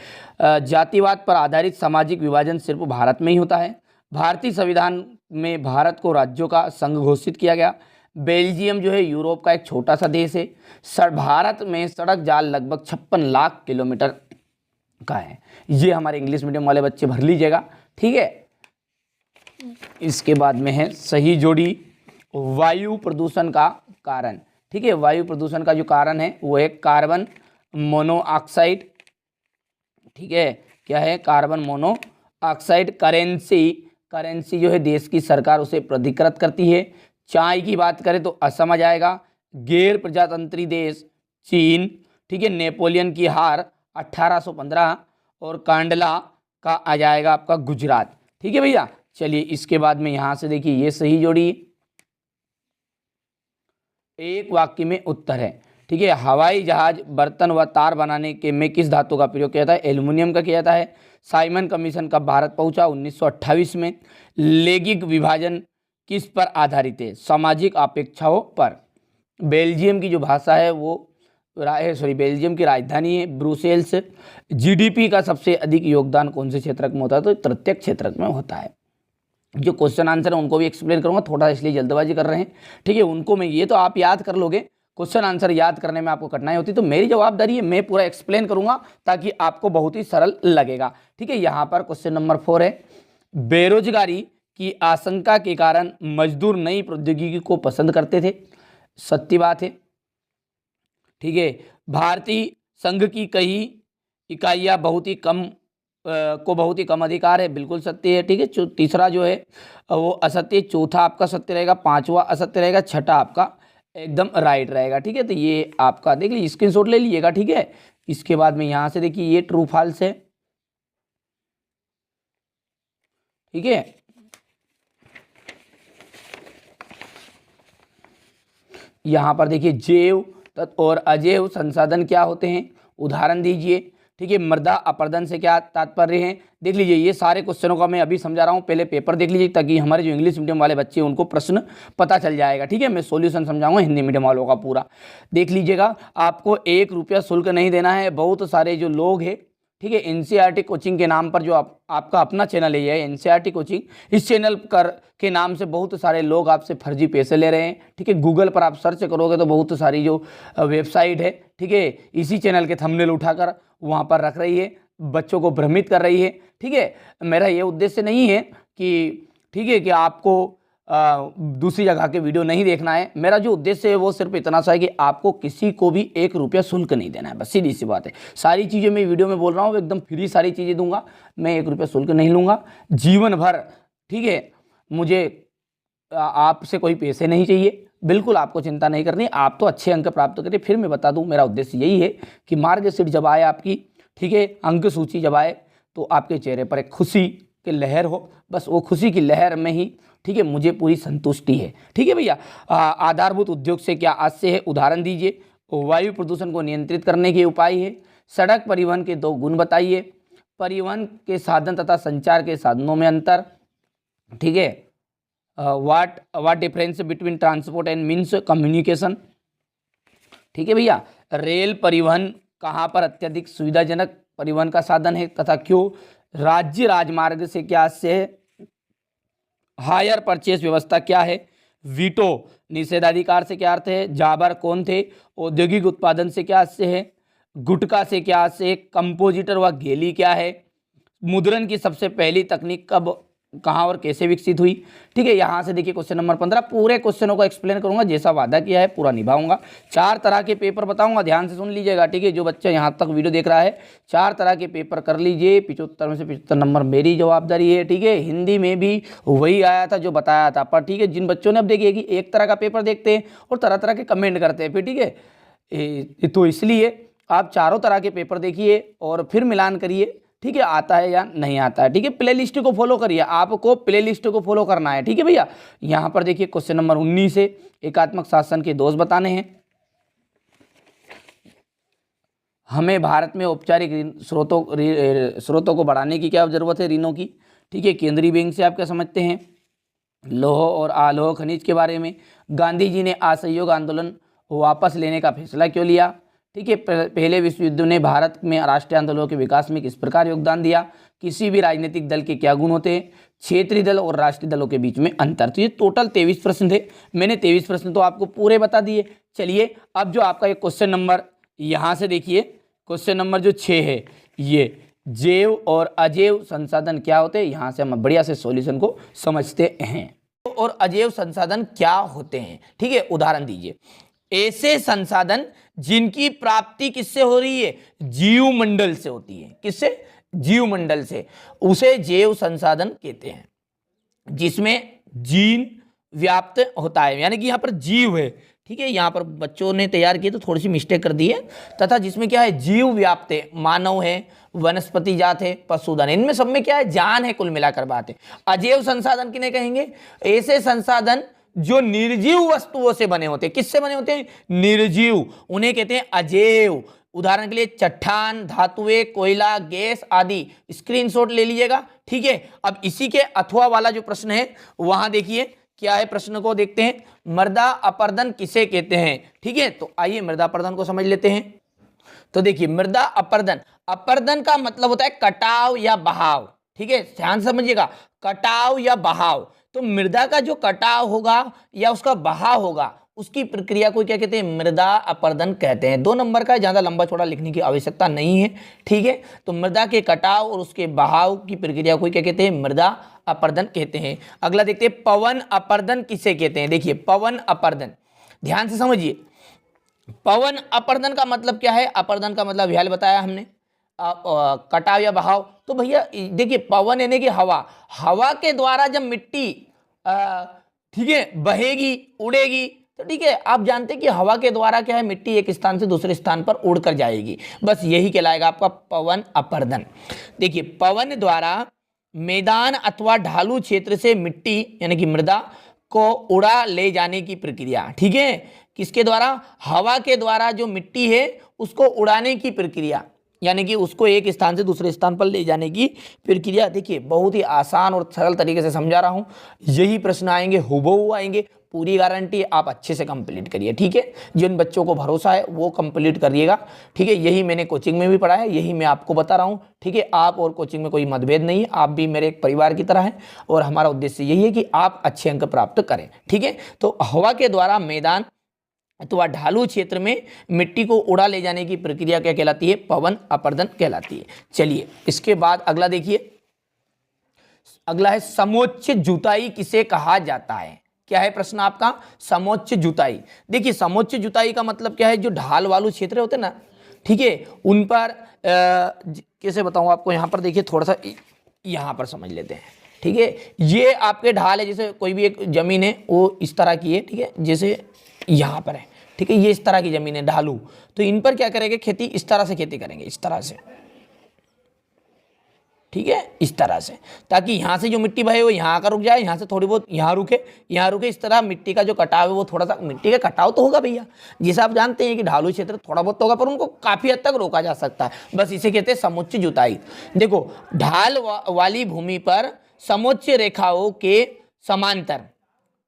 जातिवाद पर आधारित सामाजिक विभाजन सिर्फ भारत में ही होता है। भारतीय संविधान में भारत को राज्यों का संघ घोषित किया गया। बेल्जियम जो है यूरोप का एक छोटा सा देश है। भारत में सड़क जाल लगभग 56 लाख किलोमीटर का है। ये हमारे इंग्लिश मीडियम वाले बच्चे भर लीजिएगा। ठीक है, इसके बाद में है सही जोड़ी, वायु प्रदूषण का कारण। ठीक है, वायु प्रदूषण का जो कारण है वो है कार्बन मोनोऑक्साइड। ठीक है, क्या है? Carbon monoxide. करेंसी जो है देश की सरकार उसे प्राधिकृत करती है। चाय की बात करें तो असम आ जाएगा। गैर प्रजातंत्री देश चीन। ठीक है, नेपोलियन की हार 1815 और कांडला का आ जाएगा आपका गुजरात। ठीक है भैया, चलिए इसके बाद में यहां से देखिए, ये सही जोड़ी एक वाक्य में उत्तर है। ठीक है, हवाई जहाज बर्तन व तार बनाने के में किस धातु का प्रयोग किया जाता है? एल्युमिनियम का किया जाता है। साइमन कमीशन कब भारत पहुंचा? 1928 में। लैंगिक विभाजन किस पर आधारित है? सामाजिक अपेक्षाओं पर। बेल्जियम की जो भाषा है वो बेल्जियम की राजधानी है ब्रुसेल्स। जीडीपी का सबसे अधिक योगदान कौन से क्षेत्रक में होता है? तो तृतीयक क्षेत्रक में होता है। जो क्वेश्चन आंसर है उनको भी एक्सप्लेन करूंगा, थोड़ा इसलिए जल्दबाजी कर रहे हैं। ठीक है, उनको मैं, ये तो आप याद कर लोगे, क्वेश्चन आंसर याद करने में आपको कठिनाई होती तो मेरी जवाबदारी है, मैं पूरा एक्सप्लेन करूंगा ताकि आपको बहुत ही सरल लगेगा। ठीक है, यहाँ पर क्वेश्चन नंबर 4 है, बेरोजगारी की आशंका के कारण मजदूर नई प्रौद्योगिकी को पसंद करते थे। सत्य बात है। ठीक है, भारतीय संघ की कई इकाइयाँ बहुत ही कम अधिकार है। बिल्कुल सत्य है। ठीक है, तीसरा जो है वो असत्य, चौथा आपका सत्य रहेगा, पांचवा असत्य रहेगा, छठा आपका एकदम राइट रहेगा। ठीक है, तो ये आपका देख लीजिए, स्क्रीनशॉट ले लीजिएगा। ठीक है, इसके बाद में यहां से देखिए ये ट्रू फॉल्स है। ठीक है, यहां पर देखिए जैव और अजैव संसाधन क्या होते हैं, उदाहरण दीजिए। ठीक है, मृदा अपरदन से क्या तात्पर्य है, देख लीजिए। ये सारे क्वेश्चनों का मैं अभी समझा रहा हूँ, पहले पेपर देख लीजिए ताकि हमारे जो इंग्लिश मीडियम वाले बच्चे हैं उनको प्रश्न पता चल जाएगा। ठीक है, मैं सॉल्यूशन समझाऊंगा हिंदी मीडियम वालों का पूरा, देख लीजिएगा। आपको 1 रुपया शुल्क नहीं देना है। बहुत सारे जो लोग हैं, ठीक है, एनसीईआरटी कोचिंग के नाम पर जो आपका अपना चैनल है एनसीईआरटी कोचिंग, इस चैनल के नाम से बहुत सारे लोग आपसे फर्जी पैसे ले रहे हैं। ठीक है, गूगल पर आप सर्च करोगे तो बहुत सारी जो वेबसाइट है, ठीक है, इसी चैनल के थंबनेल उठाकर वहाँ पर रख रही है, बच्चों को भ्रमित कर रही है। ठीक है, मेरा ये उद्देश्य नहीं है कि, ठीक है, कि आपको दूसरी जगह के वीडियो नहीं देखना है। मेरा जो उद्देश्य है वो सिर्फ इतना सा है कि आपको किसी को भी 1 रुपया शुल्क नहीं देना है, बस सीधी सी बात है। सारी चीज़ें मैं वीडियो में बोल रहा हूँ एकदम फ्री सारी चीज़ें दूंगा, मैं 1 रुपया शुल्क नहीं लूँगा जीवन भर। ठीक है, मुझे आपसे कोई पैसे नहीं चाहिए, बिल्कुल आपको चिंता नहीं करनी। आप तो अच्छे अंक प्राप्त करें। फिर मैं बता दूं, मेरा उद्देश्य यही है कि मार्कशीट जब आए आपकी, ठीक है, अंक सूची जब आए तो आपके चेहरे पर एक खुशी की लहर हो, बस वो खुशी की लहर में ही, ठीक है, मुझे पूरी संतुष्टि है। ठीक है भैया, आधारभूत उद्योग से क्या आशय है, उदाहरण दीजिए। वायु प्रदूषण को नियंत्रित करने के उपाय है। सड़क परिवहन के 2 गुण बताइए। परिवहन के साधन तथा संचार के साधनों में अंतर। ठीक है, what difference between transport and means communication. ठीक है भैया, रेल परिवहन कहाँ पर अत्यधिक सुविधाजनक परिवहन का साधन है तथा क्यों। राज्य राजमार्ग से क्या आशय है। हायर परचेस व्यवस्था क्या है। वीटो निषेधाधिकार से क्या अर्थ है। जाबर कौन थे। औद्योगिक उत्पादन से क्या आशय है। गुटखा से क्या आशय है। कंपोजिटर व गेली क्या है। मुद्रण की सबसे पहली तकनीक कब, कहाँ और कैसे विकसित हुई। ठीक है, यहाँ से देखिए क्वेश्चन नंबर 15, पूरे क्वेश्चनों को एक्सप्लेन करूंगा, जैसा वादा किया है पूरा निभाऊंगा। 4 तरह के पेपर बताऊंगा, ध्यान से सुन लीजिएगा। ठीक है, जो बच्चा यहाँ तक वीडियो देख रहा है, 4 तरह के पेपर कर लीजिए। 75 में से 75 नंबर मेरी जवाबदारी है। ठीक है, हिंदी में भी वही आया था जो बताया था, पर ठीक है, जिन बच्चों ने, अब देखिए कि एक तरह का पेपर देखते हैं और तरह तरह के कमेंट करते हैं, फिर ठीक है, तो इसलिए आप चारों तरह के पेपर देखिए और फिर मिलान करिए। ठीक है, आता है या नहीं आता है। ठीक है, प्लेलिस्ट को फॉलो करिए, आपको प्लेलिस्ट को फॉलो करना है। ठीक है भैया, यहाँ पर देखिए क्वेश्चन नंबर 19 से एकात्मक शासन के दोष बताने हैं। हमें भारत में औपचारिक स्रोतों को बढ़ाने की क्या जरूरत है, ऋणों की। ठीक है, केंद्रीय बैंक से आप क्या समझते हैं। लौह और अलोह खनिज के बारे में। गांधी जी ने असहयोग आंदोलन वापस लेने का फैसला क्यों लिया। ठीक है, पहले विश्व युद्ध ने भारत में राष्ट्रीय आंदोलनों के विकास में किस प्रकार योगदान दिया। किसी भी राजनीतिक दल के क्या गुण होते हैं। क्षेत्रीय दल और राष्ट्रीय दलों के बीच में अंतर। तो ये टोटल 23 प्रश्न थे, मैंने 23 प्रश्न तो आपको पूरे बता दिए। चलिए, अब जो आपका ये क्वेश्चन नंबर, यहाँ से देखिए क्वेश्चन नंबर जो 6 है, ये जैव और अजैव संसाधन क्या होते हैं, यहाँ से हम बढ़िया से सॉल्यूशन को समझते हैं। और अजैव संसाधन क्या होते हैं, ठीक है, उदाहरण दीजिए। ऐसे संसाधन जिनकी प्राप्ति किससे हो रही है, जीवमंडल से होती है। किससे, जीवमंडल से, उसे जैव संसाधन कहते हैं। जिसमें जीन व्याप्त होता है, यानी कि यहाँ पर जीव है। ठीक है, यहाँ पर बच्चों ने तैयार किए तो थोड़ी सी मिस्टेक कर दी है। तथा जिसमें क्या है, जीव व्याप्त है, मानव है, वनस्पति जात है, पशुधन है, इनमें सब में क्या है, जान है, कुल मिलाकर बात है। अजैव संसाधन किन्हें कहेंगे, ऐसे संसाधन जो निर्जीव वस्तुओं से बने होते हैं। किससे बने होते हैं, निर्जीव, उन्हें कहते हैं अजैव। उदाहरण के लिए चट्टान, धातुएं, कोयला, गैस आदि। स्क्रीनशॉट ले लीजिएगा। ठीक है, अब इसी के अथवा वाला जो प्रश्न है वहां देखिए क्या है, प्रश्न को देखते हैं। मृदा अपरदन किसे कहते हैं। ठीक है, तो आइए मृदा अपरदन को समझ लेते हैं। तो देखिए, मृदा अपरदन, अपरदन का मतलब होता है कटाव या बहाव। ठीक है, ध्यान समझिएगा, कटाव या बहाव। तो मृदा का जो कटाव होगा या उसका बहाव होगा, उसकी प्रक्रिया को क्या कहते हैं, मृदा अपरदन कहते हैं। 2 नंबर का, ज्यादा लंबा चौड़ा लिखने की आवश्यकता नहीं है। ठीक है, तो मृदा के कटाव और उसके बहाव की प्रक्रिया को क्या कहते हैं, मृदा अपरदन कहते हैं। अगला देखते हैं, पवन अपरदन किसे कहते हैं। देखिए, पवन अपरदन, ध्यान से समझिए, पवन अपरदन का मतलब क्या है। अपरदन का मतलब यह बताया हमने, कटाव या बहाव। तो भैया देखिए, पवन यानी कि हवा, हवा के द्वारा जब मिट्टी ठीक है बहेगी, उड़ेगी, तो ठीक है, आप जानते हैं कि हवा के द्वारा क्या है, मिट्टी एक स्थान से दूसरे स्थान पर उड़कर जाएगी, बस यही कहलाएगा आपका पवन अपरदन। देखिए, पवन द्वारा मैदान अथवा ढालू क्षेत्र से मिट्टी यानी कि मृदा को उड़ा ले जाने की प्रक्रिया। ठीक है, किसके द्वारा? हवा के द्वारा जो मिट्टी है उसको उड़ाने की प्रक्रिया, यानी कि उसको एक स्थान से दूसरे स्थान पर ले जाने की प्रक्रिया। देखिए बहुत ही आसान और सरल तरीके से समझा रहा हूं। यही प्रश्न आएंगे, हुबहू आएंगे, पूरी गारंटी, आप अच्छे से कंप्लीट करिए, ठीक है। जिन बच्चों को भरोसा है वो कंप्लीट करिएगा, ठीक है। यही मैंने कोचिंग में भी पढ़ा है, यही मैं आपको बता रहा हूँ, ठीक है। आप और कोचिंग में कोई मतभेद नहीं है, आप भी मेरे एक परिवार की तरह हैं और हमारा उद्देश्य यही है कि आप अच्छे अंक प्राप्त करें, ठीक है। तो हवा के द्वारा मैदान अथवा ढालू क्षेत्र में मिट्टी को उड़ा ले जाने की प्रक्रिया क्या कहलाती है? पवन अपर्दन कहलाती है। चलिए इसके बाद अगला देखिए, अगला है समोच्च जुताई किसे कहा जाता है? क्या है प्रश्न आपका? समोच्च जुताई। देखिए समोच्च जुताई का मतलब क्या है? जो ढाल वालू क्षेत्र होते हैं ना, ठीक है, उन पर कैसे बताऊं आपको, यहाँ पर देखिए थोड़ा सा यहाँ पर समझ लेते हैं, ठीक है। ये आपके ढाल है, जैसे कोई भी एक जमीन है वो इस तरह की है, ठीक है, जैसे यहाँ पर है, ठीक है, ये इस तरह की जमीन है ढालू, तो इन पर क्या करेंगे? खेती इस तरह से खेती करेंगे, इस तरह से, ठीक है, इस तरह से, ताकि यहाँ से जो मिट्टी बहे वो यहाँ आकर रुक जाए, यहाँ से थोड़ी बहुत यहाँ रुके, यहाँ रुके, इस तरह मिट्टी का जो कटाव है वो थोड़ा सा, मिट्टी का कटाव तो होगा भैया, जैसे आप जानते हैं कि ढालू क्षेत्र थोड़ा बहुत तो होगा, पर उनको काफ़ी हद तक रोका जा सकता है, बस इसे कहते हैं समोच्च जुताई। देखो ढाल वाली भूमि पर समोच्च रेखाओं के समांतर,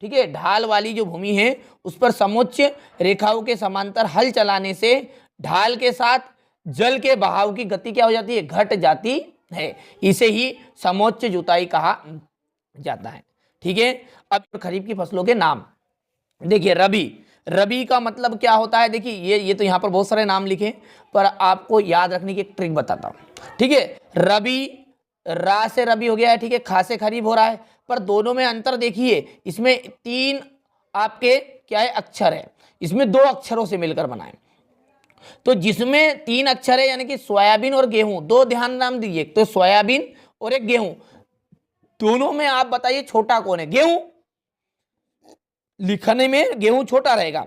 ठीक है, ढाल वाली जो भूमि है उस पर समोच्च रेखाओं के समांतर हल चलाने से ढाल के साथ जल के बहाव की गति क्या हो जाती है? घट जाती है। इसे ही समोच्च जुताई कहा जाता है, ठीक है। अब खरीफ की फसलों के नाम देखिए, रबी, रबी का मतलब क्या होता है? देखिए ये तो यहाँ पर बहुत सारे नाम लिखे, पर आपको याद रखने की एक ट्रिक बताता हूँ, ठीक है। रबी, रा से रबी हो गया है, ठीक है, खा से खरीफ हो रहा है, पर दोनों में अंतर देखिए, इसमें 3 आपके क्या है? अक्षर है, इसमें 2 अक्षरों से मिलकर बनाए, तो जिसमें 3 अक्षर है यानी कि सोयाबीन और गेहूं, 2 ध्यान नाम दीजिए, तो सोयाबीन और एक गेहूं, दोनों में आप बताइए छोटा कौन है? गेहूं, लिखने में गेहूं छोटा रहेगा,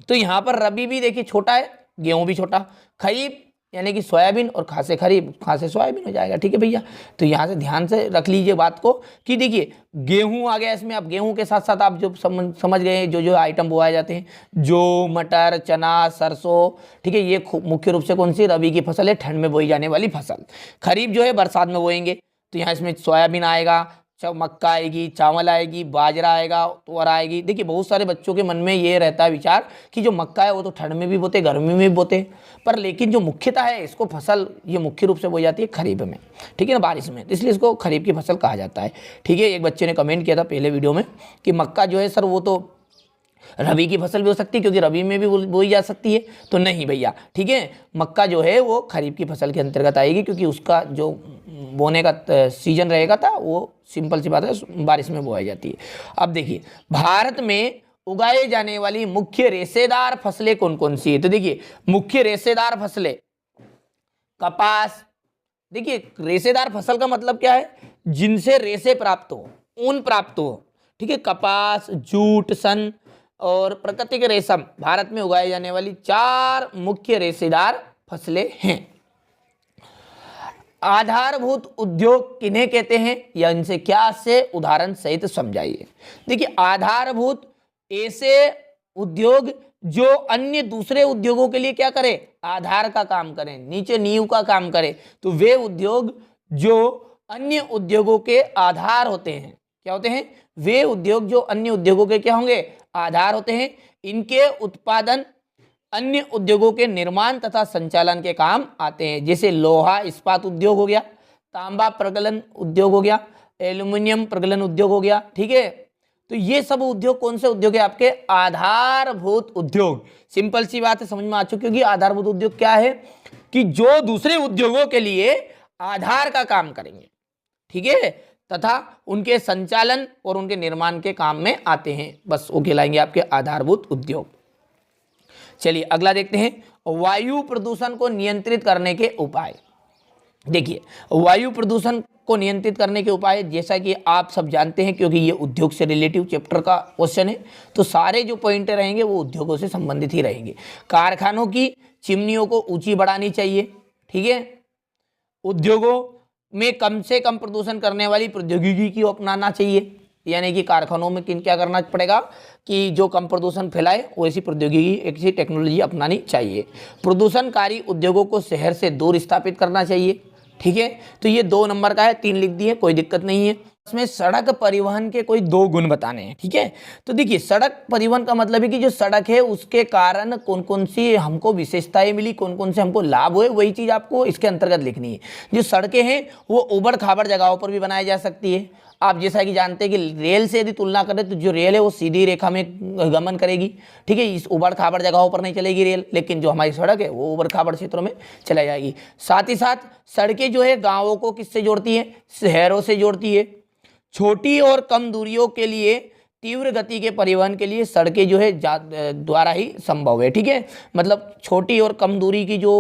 तो यहां पर रबी भी देखिए छोटा है, गेहूं भी छोटा, खरीफ यानी कि सोयाबीन और खासे खरीफ, खासे सोयाबीन हो जाएगा, ठीक है भैया। तो यहाँ से ध्यान से रख लीजिए बात को कि देखिए गेहूं आ गया इसमें, अब गेहूं के साथ साथ आप जो समझ गए जो जो आइटम बोए जाते हैं, जो मटर, चना, सरसों, ठीक है, ये मुख्य रूप से कौन सी रबी की फसल है? ठंड में बोई जाने वाली फसल। खरीफ जो है बरसात में बोएंगे, तो यहाँ इसमें सोयाबीन आएगा, मक्का आएगी, चावल आएगी, बाजरा आएगा, तुअर आएगी। देखिए बहुत सारे बच्चों के मन में ये रहता है विचार कि जो मक्का है वो तो ठंड में भी बोते, गर्मी में भी बोते, पर लेकिन जो मुख्यतः है इसको फसल ये मुख्य रूप से बोई जाती है खरीफ में, ठीक है ना, बारिश में, इसलिए इसको खरीफ की फसल कहा जाता है, ठीक है। एक बच्चे ने कमेंट किया था पहले वीडियो में कि मक्का जो है सर वो तो रबी की फसल भी हो सकती है क्योंकि रबी में भी बोई जा सकती है, तो नहीं भैया, ठीक है, मक्का जो है वो खरीफ की फसल के अंतर्गत आएगी क्योंकि उसका जो बोने का सीजन रहेगा था वो सिंपल सी बात है बारिश में बोई जाती है। अब देखिए भारत में उगाए जाने वाली मुख्य रेशेदार फसलें कौन कौन सी है? तो देखिए मुख्य रेशेदार फसलें, कपास, देखिए रेशेदार फसल का मतलब क्या है? जिनसे रेशे प्राप्त हो, ऊन प्राप्त हो, ठीक है, कपास, जूट, सन और प्राकृतिक रेशम भारत में उगाई जाने वाली 4 मुख्य रेशेदार फसलें हैं। आधारभूत उद्योग किन्हें कहते हैं या इनसे क्या से उदाहरण सहित समझाइए। देखिए आधारभूत ऐसे उद्योग जो अन्य दूसरे उद्योगों के लिए क्या करे? आधार का काम करें, नीचे नींव का काम करें, तो वे उद्योग जो अन्य उद्योगों के आधार होते हैं, क्या होते हैं? वे उद्योग जो अन्य उद्योगों के क्या होंगे? आधार होते हैं। इनके उत्पादन अन्य उद्योगों के निर्माण तथा संचालन के काम आते हैं, जैसे लोहा इस्पात उद्योग हो गया, तांबा प्रगलन उद्योग हो गया, एल्यूमिनियम प्रगलन उद्योग हो गया, ठीक है। तो ये सब उद्योग कौन से उद्योग है? आपके आधारभूत उद्योग। सिंपल सी बात है, समझ में आ चुकी होगी। आधारभूत उद्योग क्या है कि जो दूसरे उद्योगों के लिए आधार का काम करेंगे, ठीक है, तथा उनके संचालन और उनके निर्माण के काम में आते हैं, बस वो कहलाएंगे आपके आधारभूत उद्योग। चलिए अगला देखते हैं, वायु प्रदूषण को नियंत्रित करने के उपाय। देखिए वायु प्रदूषण को नियंत्रित करने के उपाय, जैसा कि आप सब जानते हैं क्योंकि ये उद्योग से रिलेटिव चैप्टर का क्वेश्चन है, तो सारे जो पॉइंट रहेंगे वो उद्योगों से संबंधित ही रहेंगे। कारखानों की चिमनियों को ऊंची बढ़ानी चाहिए, ठीक है। उद्योगों में कम से कम प्रदूषण करने वाली प्रौद्योगिकी को अपनाना चाहिए, यानी कि कारखानों में क्या करना पड़ेगा कि जो कम प्रदूषण फैलाए वो ऐसी प्रौद्योगिकी, ऐसी टेक्नोलॉजी अपनानी चाहिए। प्रदूषणकारी उद्योगों को शहर से दूर स्थापित करना चाहिए। ठीक है, तो ये 2 नंबर का है, 3 लिख दिए, कोई दिक्कत नहीं है। इसमें सड़क परिवहन के कोई 2 गुण बताने हैं। ठीक है, तो देखिए सड़क परिवहन का मतलब है कि जो सड़क है उसके कारण कौन कौन सी हमको विशेषताएं मिली, कौन कौन से हमको लाभ हुए, वही चीज आपको इसके अंतर्गत लिखनी है। जो सड़कें हैं वो उबड़ खाबड़ जगहों पर भी बनाई जा सकती है। आप जैसा कि जानते हैं कि रेल से यदि तुलना करें तो जो रेल है वो सीधी रेखा में गमन करेगी। ठीक है, इस उबड़ खाबड़ जगहों पर नहीं चलेगी रेल, लेकिन जो हमारी सड़क है वो उबड़ खाबड़ क्षेत्रों में चला जाएगी। साथ ही साथ सड़कें जो है गाँवों को किससे जोड़ती है, शहरों से जोड़ती है। छोटी और कम दूरियों के लिए तीव्र गति के परिवहन के लिए सड़कें जो है द्वारा ही संभव है। ठीक है, मतलब छोटी और कम दूरी की जो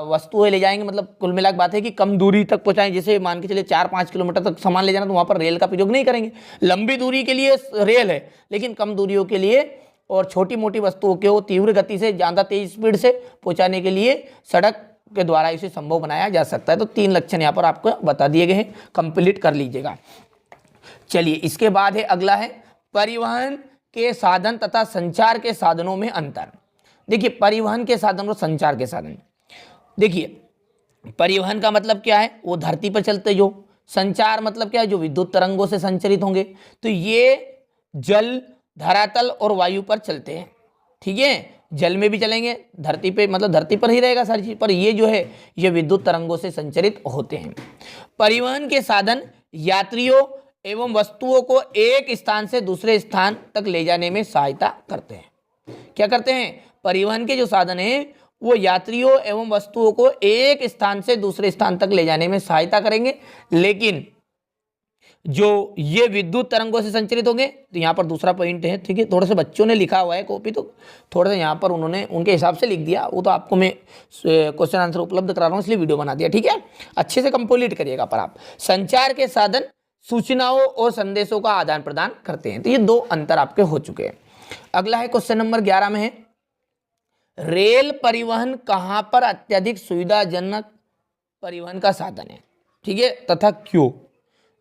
वस्तुएं ले जाएंगे, मतलब कुल मिला के बात है कि कम दूरी तक पहुंचाएं। जैसे मान के चलिए 4-5 किलोमीटर तक सामान ले जाना तो वहां पर रेल का प्रयोग नहीं करेंगे। लंबी दूरी के लिए रेल है, लेकिन कम दूरियों के लिए और छोटी मोटी वस्तुओं को तीव्र गति से ज़्यादा तेज स्पीड से पहुंचाने के लिए सड़क के द्वारा इसे संभव बनाया जा सकता है। तो 3 लक्षण यहाँ पर आपको बता दिए गए हैं, कंप्लीट कर लीजिएगा। चलिए, इसके बाद है अगला है परिवहन के साधन तथा संचार के साधनों में अंतर। देखिए परिवहन के साधन और संचार के साधन, देखिए परिवहन का मतलब क्या है, वो धरती पर चलते जो। संचार मतलब क्या है, जो विद्युत तरंगों से संचरित होंगे। तो ये जल, धरातल और वायु पर चलते हैं। ठीक है, जल में भी चलेंगे, धरती पे मतलब धरती पर ही रहेगा सारी चीज, पर ये जो है ये विद्युत तरंगों से संचरित होते हैं। परिवहन के साधन यात्रियों एवं वस्तुओं को एक स्थान से दूसरे स्थान तक ले जाने में सहायता करते हैं। क्या करते हैं, परिवहन के जो साधन हैं वो यात्रियों एवं वस्तुओं को एक स्थान से दूसरे स्थान तक ले जाने में सहायता करेंगे, लेकिन जो ये विद्युत तरंगों से संचरित होंगे। तो यहाँ पर दूसरा पॉइंट है। ठीक है, थोड़ा सा बच्चों ने लिखा हुआ है कॉपी, तो थोड़ा सा यहाँ पर उन्होंने उनके हिसाब से लिख दिया, वो तो आपको मैं क्वेश्चन आंसर उपलब्ध करा रहा हूँ इसलिए वीडियो बना दिया। ठीक है, अच्छे से कंप्लीट करिएगा। पर आप संचार के साधन सूचनाओं और संदेशों का आदान प्रदान करते हैं। तो ये 2 अंतर आपके हो चुके हैं। अगला है क्वेश्चन नंबर 11 में है रेल परिवहन कहां पर अत्यधिक सुविधाजनक परिवहन का साधन है। ठीक है, तथा क्यों।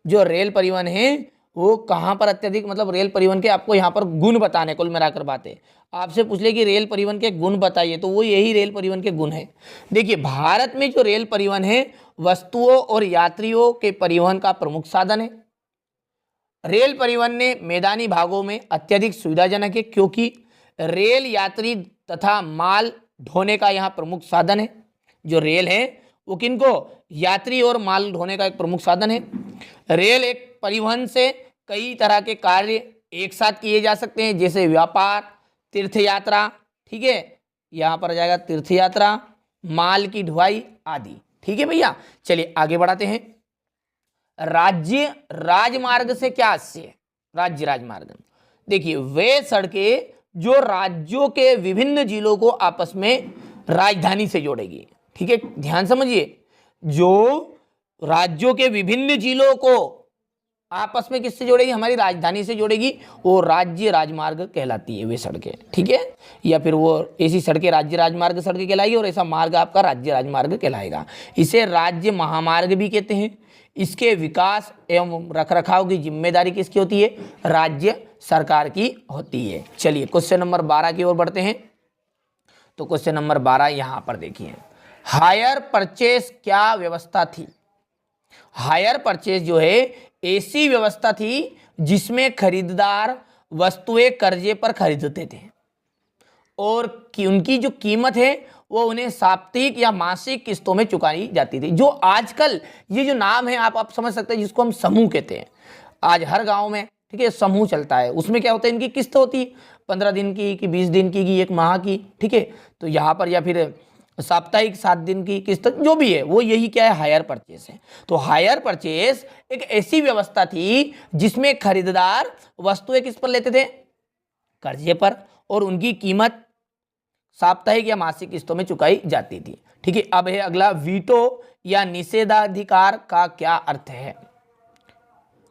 जो रेल परिवहन है वो कहां पर अत्यधिक, मतलब रेल परिवहन के आपको यहाँ पर गुण बताने, कुल मिलाकर बातें आपसे पूछ ले कि रेल परिवहन के गुण बताइए, तो वो यही रेल परिवहन के गुण है। देखिए भारत में जो रेल परिवहन है वस्तुओं और यात्रियों के परिवहन का प्रमुख साधन है। रेल परिवहन ने मैदानी भागों में अत्यधिक सुविधाजनक है, क्योंकि रेल यात्री तथा माल ढोने का यहाँ प्रमुख साधन है। जो रेल है वो किनको, यात्री और माल ढोने का एक प्रमुख साधन है। रेल एक परिवहन से कई तरह के कार्य एक साथ किए जा सकते हैं, जैसे व्यापार, तीर्थ यात्रा। ठीक है, यहाँ पर आ जाएगा तीर्थ यात्रा, माल की ढुलाई आदि। ठीक है भैया, चलिए आगे बढ़ाते हैं। राज्य राजमार्ग से क्या आशय है, राज्य राजमार्ग, देखिए वे सड़कें जो राज्यों के विभिन्न जिलों को आपस में राजधानी से जोड़ेगी। ठीक है, ध्यान समझिए, जो राज्यों के विभिन्न जिलों को आपस में किससे जोड़ेगी, हमारी राजधानी से जोड़ेगी, वो राज्य राजमार्ग कहलाती है वे सड़कें। ठीक है, या फिर वो ऐसी सड़कें राज्य राजमार्ग सड़कें कहलाएगी और ऐसा मार्ग आपका राज्य राजमार्ग कहलाएगा। इसे राज्य महामार्ग भी कहते हैं। इसके विकास एवं रखरखाव की जिम्मेदारी किसकी होती है, राज्य सरकार की होती है। चलिए क्वेश्चन नंबर 12 की ओर बढ़ते हैं। तो क्वेश्चन नंबर 12 यहां पर देखिए, हायर परचेस क्या व्यवस्था थी। हायर परचेस जो है ऐसी व्यवस्था थी जिसमें खरीदार वस्तुएं कर्जे पर खरीदते थे और उनकी जो कीमत है वो उन्हें साप्ताहिक या मासिक किस्तों में चुकाई जाती थी। जो आजकल ये जो नाम है आप समझ सकते हैं, जिसको हम समूह कहते हैं। आज हर गांव में ठीक है समूह चलता है, उसमें क्या होता है, इनकी किस्त होती है 15 दिन की, कि 20 दिन की 1 माह की। ठीक है, तो यहाँ पर या फिर साप्ताहिक 7 दिन की किस्त, जो भी है वो यही क्या है, हायर परचेस है। तो हायर परचेस एक ऐसी व्यवस्था थी जिसमें खरीदार वस्तुएं किस पर लेते थे, कर्जे पर, और उनकी कीमत साप्ताहिक या मासिक किस्तों में चुकाई जाती थी। ठीक है, अब है अगला, वीटो या निषेधाधिकार का क्या अर्थ है।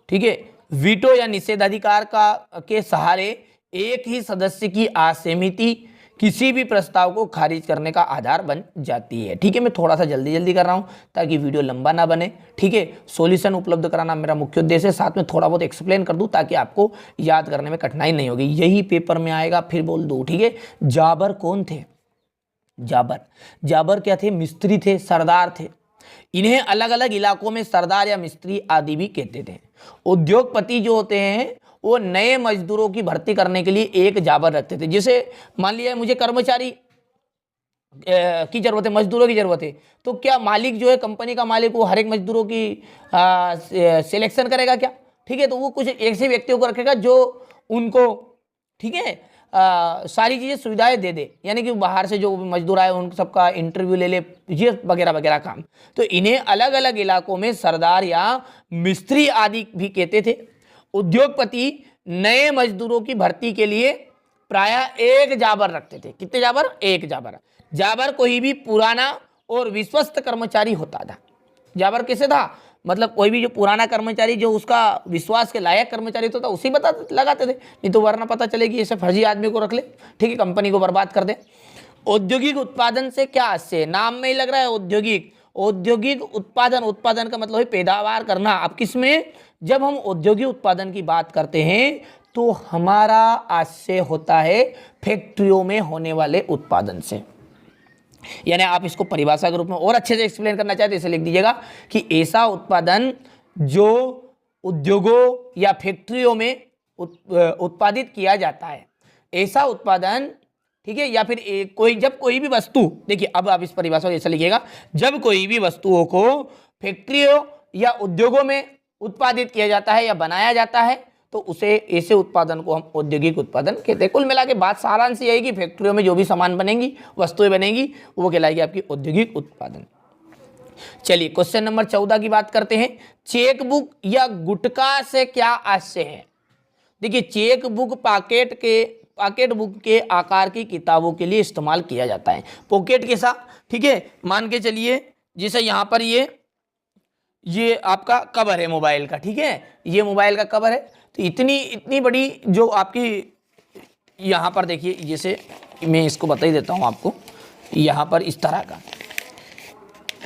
ठीक है, वीटो या निषेधाधिकार का के सहारे एक ही सदस्य की असहमति किसी भी प्रस्ताव को खारिज करने का आधार बन जाती है। ठीक है, मैं थोड़ा सा जल्दी जल्दी कर रहा हूँ ताकि वीडियो लंबा ना बने। ठीक है, सॉल्यूशन उपलब्ध कराना मेरा मुख्य उद्देश्य है, साथ में थोड़ा बहुत एक्सप्लेन कर दूँ ताकि आपको याद करने में कठिनाई नहीं होगी। यही पेपर में आएगा, फिर बोल दूँ। ठीक है, जाबर कौन थे? जाबर क्या थे? मिस्त्री थे, सरदार थे। इन्हें अलग अलग इलाकों में सरदार या मिस्त्री आदि भी कहते थे। उद्योगपति जो होते हैं वो नए मजदूरों की भर्ती करने के लिए एक जाबर रखते थे। जैसे मान लिया मुझे कर्मचारी की जरूरत है, मजदूरों की जरूरत है, तो क्या मालिक जो है, कंपनी का मालिक, वो हर एक मजदूरों की सिलेक्शन करेगा क्या? ठीक है, तो वो कुछ ऐसे व्यक्तियों को रखेगा जो उनको, ठीक है, सारी चीज़ें सुविधाएं दे दे, यानी कि बाहर से जो मजदूर आए उन सबका इंटरव्यू ले ले, ये वगैरह वगैरह काम। तो इन्हें अलग अलग इलाकों में सरदार या मिस्त्री आदि भी कहते थे। उद्योगपति नए मजदूरों की भर्ती के लिए प्रायः एक जाबर रखते थे। कितने जाबर? एक जाबर। जाबर कोई भी पुराना और विश्वस्त कर्मचारी होता था। जाबर कैसे था? मतलब कोई भी जो पुराना कर्मचारी, जो उसका विश्वास के लायक कर्मचारी होता था, उसी बता लगाते थे, नहीं तो वरना पता चलेगी ऐसे फर्जी आदमी को रख ले, ठीक है, कंपनी को बर्बाद कर दे। औद्योगिक उत्पादन से क्या आशय? नाम में ही लग रहा है औद्योगिक। औद्योगिक उत्पादन, उत्पादन का मतलब है पैदावार करना। अब किसमें? जब हम औद्योगिक उत्पादन की बात करते हैं तो हमारा आशय होता है फैक्ट्रियों में होने वाले उत्पादन से। यानी आप इसको परिभाषा के रूप में और अच्छे से एक्सप्लेन करना चाहते हैं, इसे लिख दीजिएगा कि ऐसा उत्पादन जो उद्योगों या फैक्ट्रियों में उत्पादित किया जाता है, ऐसा उत्पादन, ठीक है, या फिर जब कोई भी वस्तु, देखिए अब आप इस परिभाषा को ऐसा लिखिएगा, जब कोई भी वस्तुओं को फैक्ट्रियों या उद्योगों में उत्पादित किया जाता है या बनाया जाता है तो उसे, ऐसे उत्पादन को हम औद्योगिक उत्पादन कहते हैं। कुल मिला के बात सारांश यही कि फैक्ट्रियों में जो भी सामान बनेंगी, वस्तुएं बनेंगी, वो कहलाएगी आपकी औद्योगिक उत्पादन। चलिए क्वेश्चन नंबर 14 की बात करते हैं। चेकबुक या गुटखा से क्या आशय है? देखिए, चेकबुक पॉकेट बुक के आकार की किताबों के लिए इस्तेमाल किया जाता है। पॉकेट के साथ, ठीक है, मान के चलिए जैसे यहाँ पर ये आपका कवर है मोबाइल का, ठीक है, ये मोबाइल का कवर है, तो इतनी बड़ी जो आपकी, यहाँ पर देखिए, जैसे मैं इसको बता ही देता हूँ आपको, यहाँ पर इस तरह का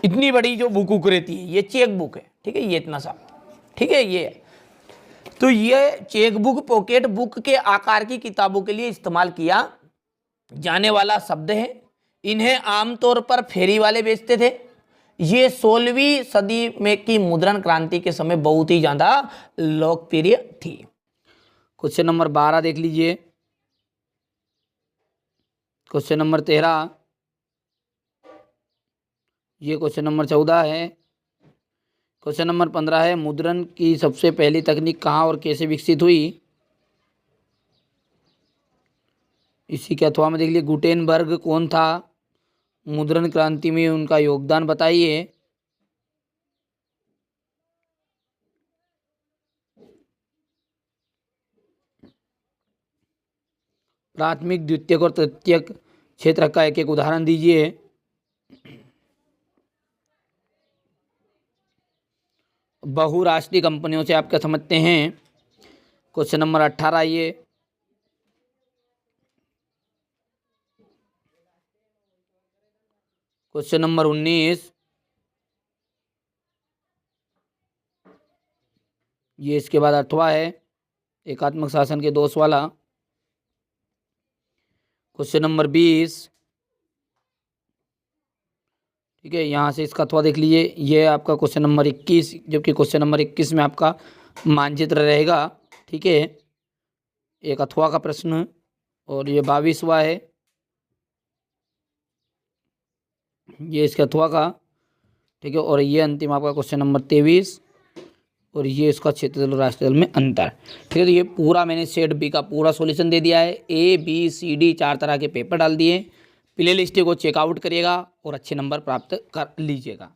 इतनी बड़ी जो बुक रहती है, ये चेक बुक है, ठीक है, ये इतना सा, ठीक है, ये। तो ये चेकबुक पॉकेट बुक के आकार की किताबों के लिए इस्तेमाल किया जाने वाला शब्द है। इन्हें आमतौर पर फेरी वाले बेचते थे। ये 16वीं सदी में की मुद्रण क्रांति के समय बहुत ही ज़्यादा लोकप्रिय थी। क्वेश्चन नंबर 12 देख लीजिए। क्वेश्चन नंबर 13, ये क्वेश्चन नंबर 14 है। क्वेश्चन नंबर 15 है, मुद्रण की सबसे पहली तकनीक कहाँ और कैसे विकसित हुई? इसी के अथवा में देख लीजिए, गुटेनबर्ग कौन था? मुद्रण क्रांति में उनका योगदान बताइए। प्राथमिक, द्वितीयक और तृतीयक क्षेत्र का एक एक उदाहरण दीजिए। बहुराष्ट्रीय कंपनियों से आप क्या समझते हैं? क्वेश्चन नंबर 18 ये। क्वेश्चन नंबर 19, ये इसके बाद 8वां है, एकात्मक शासन के दोष वाला। क्वेश्चन नंबर 20, ठीक है, यहाँ से इसका अथवा देख लीजिए। ये आपका क्वेश्चन नंबर 21, जबकि क्वेश्चन नंबर 21 में आपका मानचित्र रहेगा, ठीक है, एक अथवा का प्रश्न। और ये 22वां है, ये इसके अथवा का, ठीक है। और ये अंतिम आपका क्वेश्चन नंबर 23, और ये इसका क्षेत्रजल और राष्ट्रजल में अंतर, ठीक है। तो ये पूरा मैंने सेट बी का पूरा सॉल्यूशन दे दिया है। ए बी सी डी 4 तरह के पेपर डाल दिए। प्ले लिस्ट को चेकआउट करिएगा और अच्छे नंबर प्राप्त कर लीजिएगा।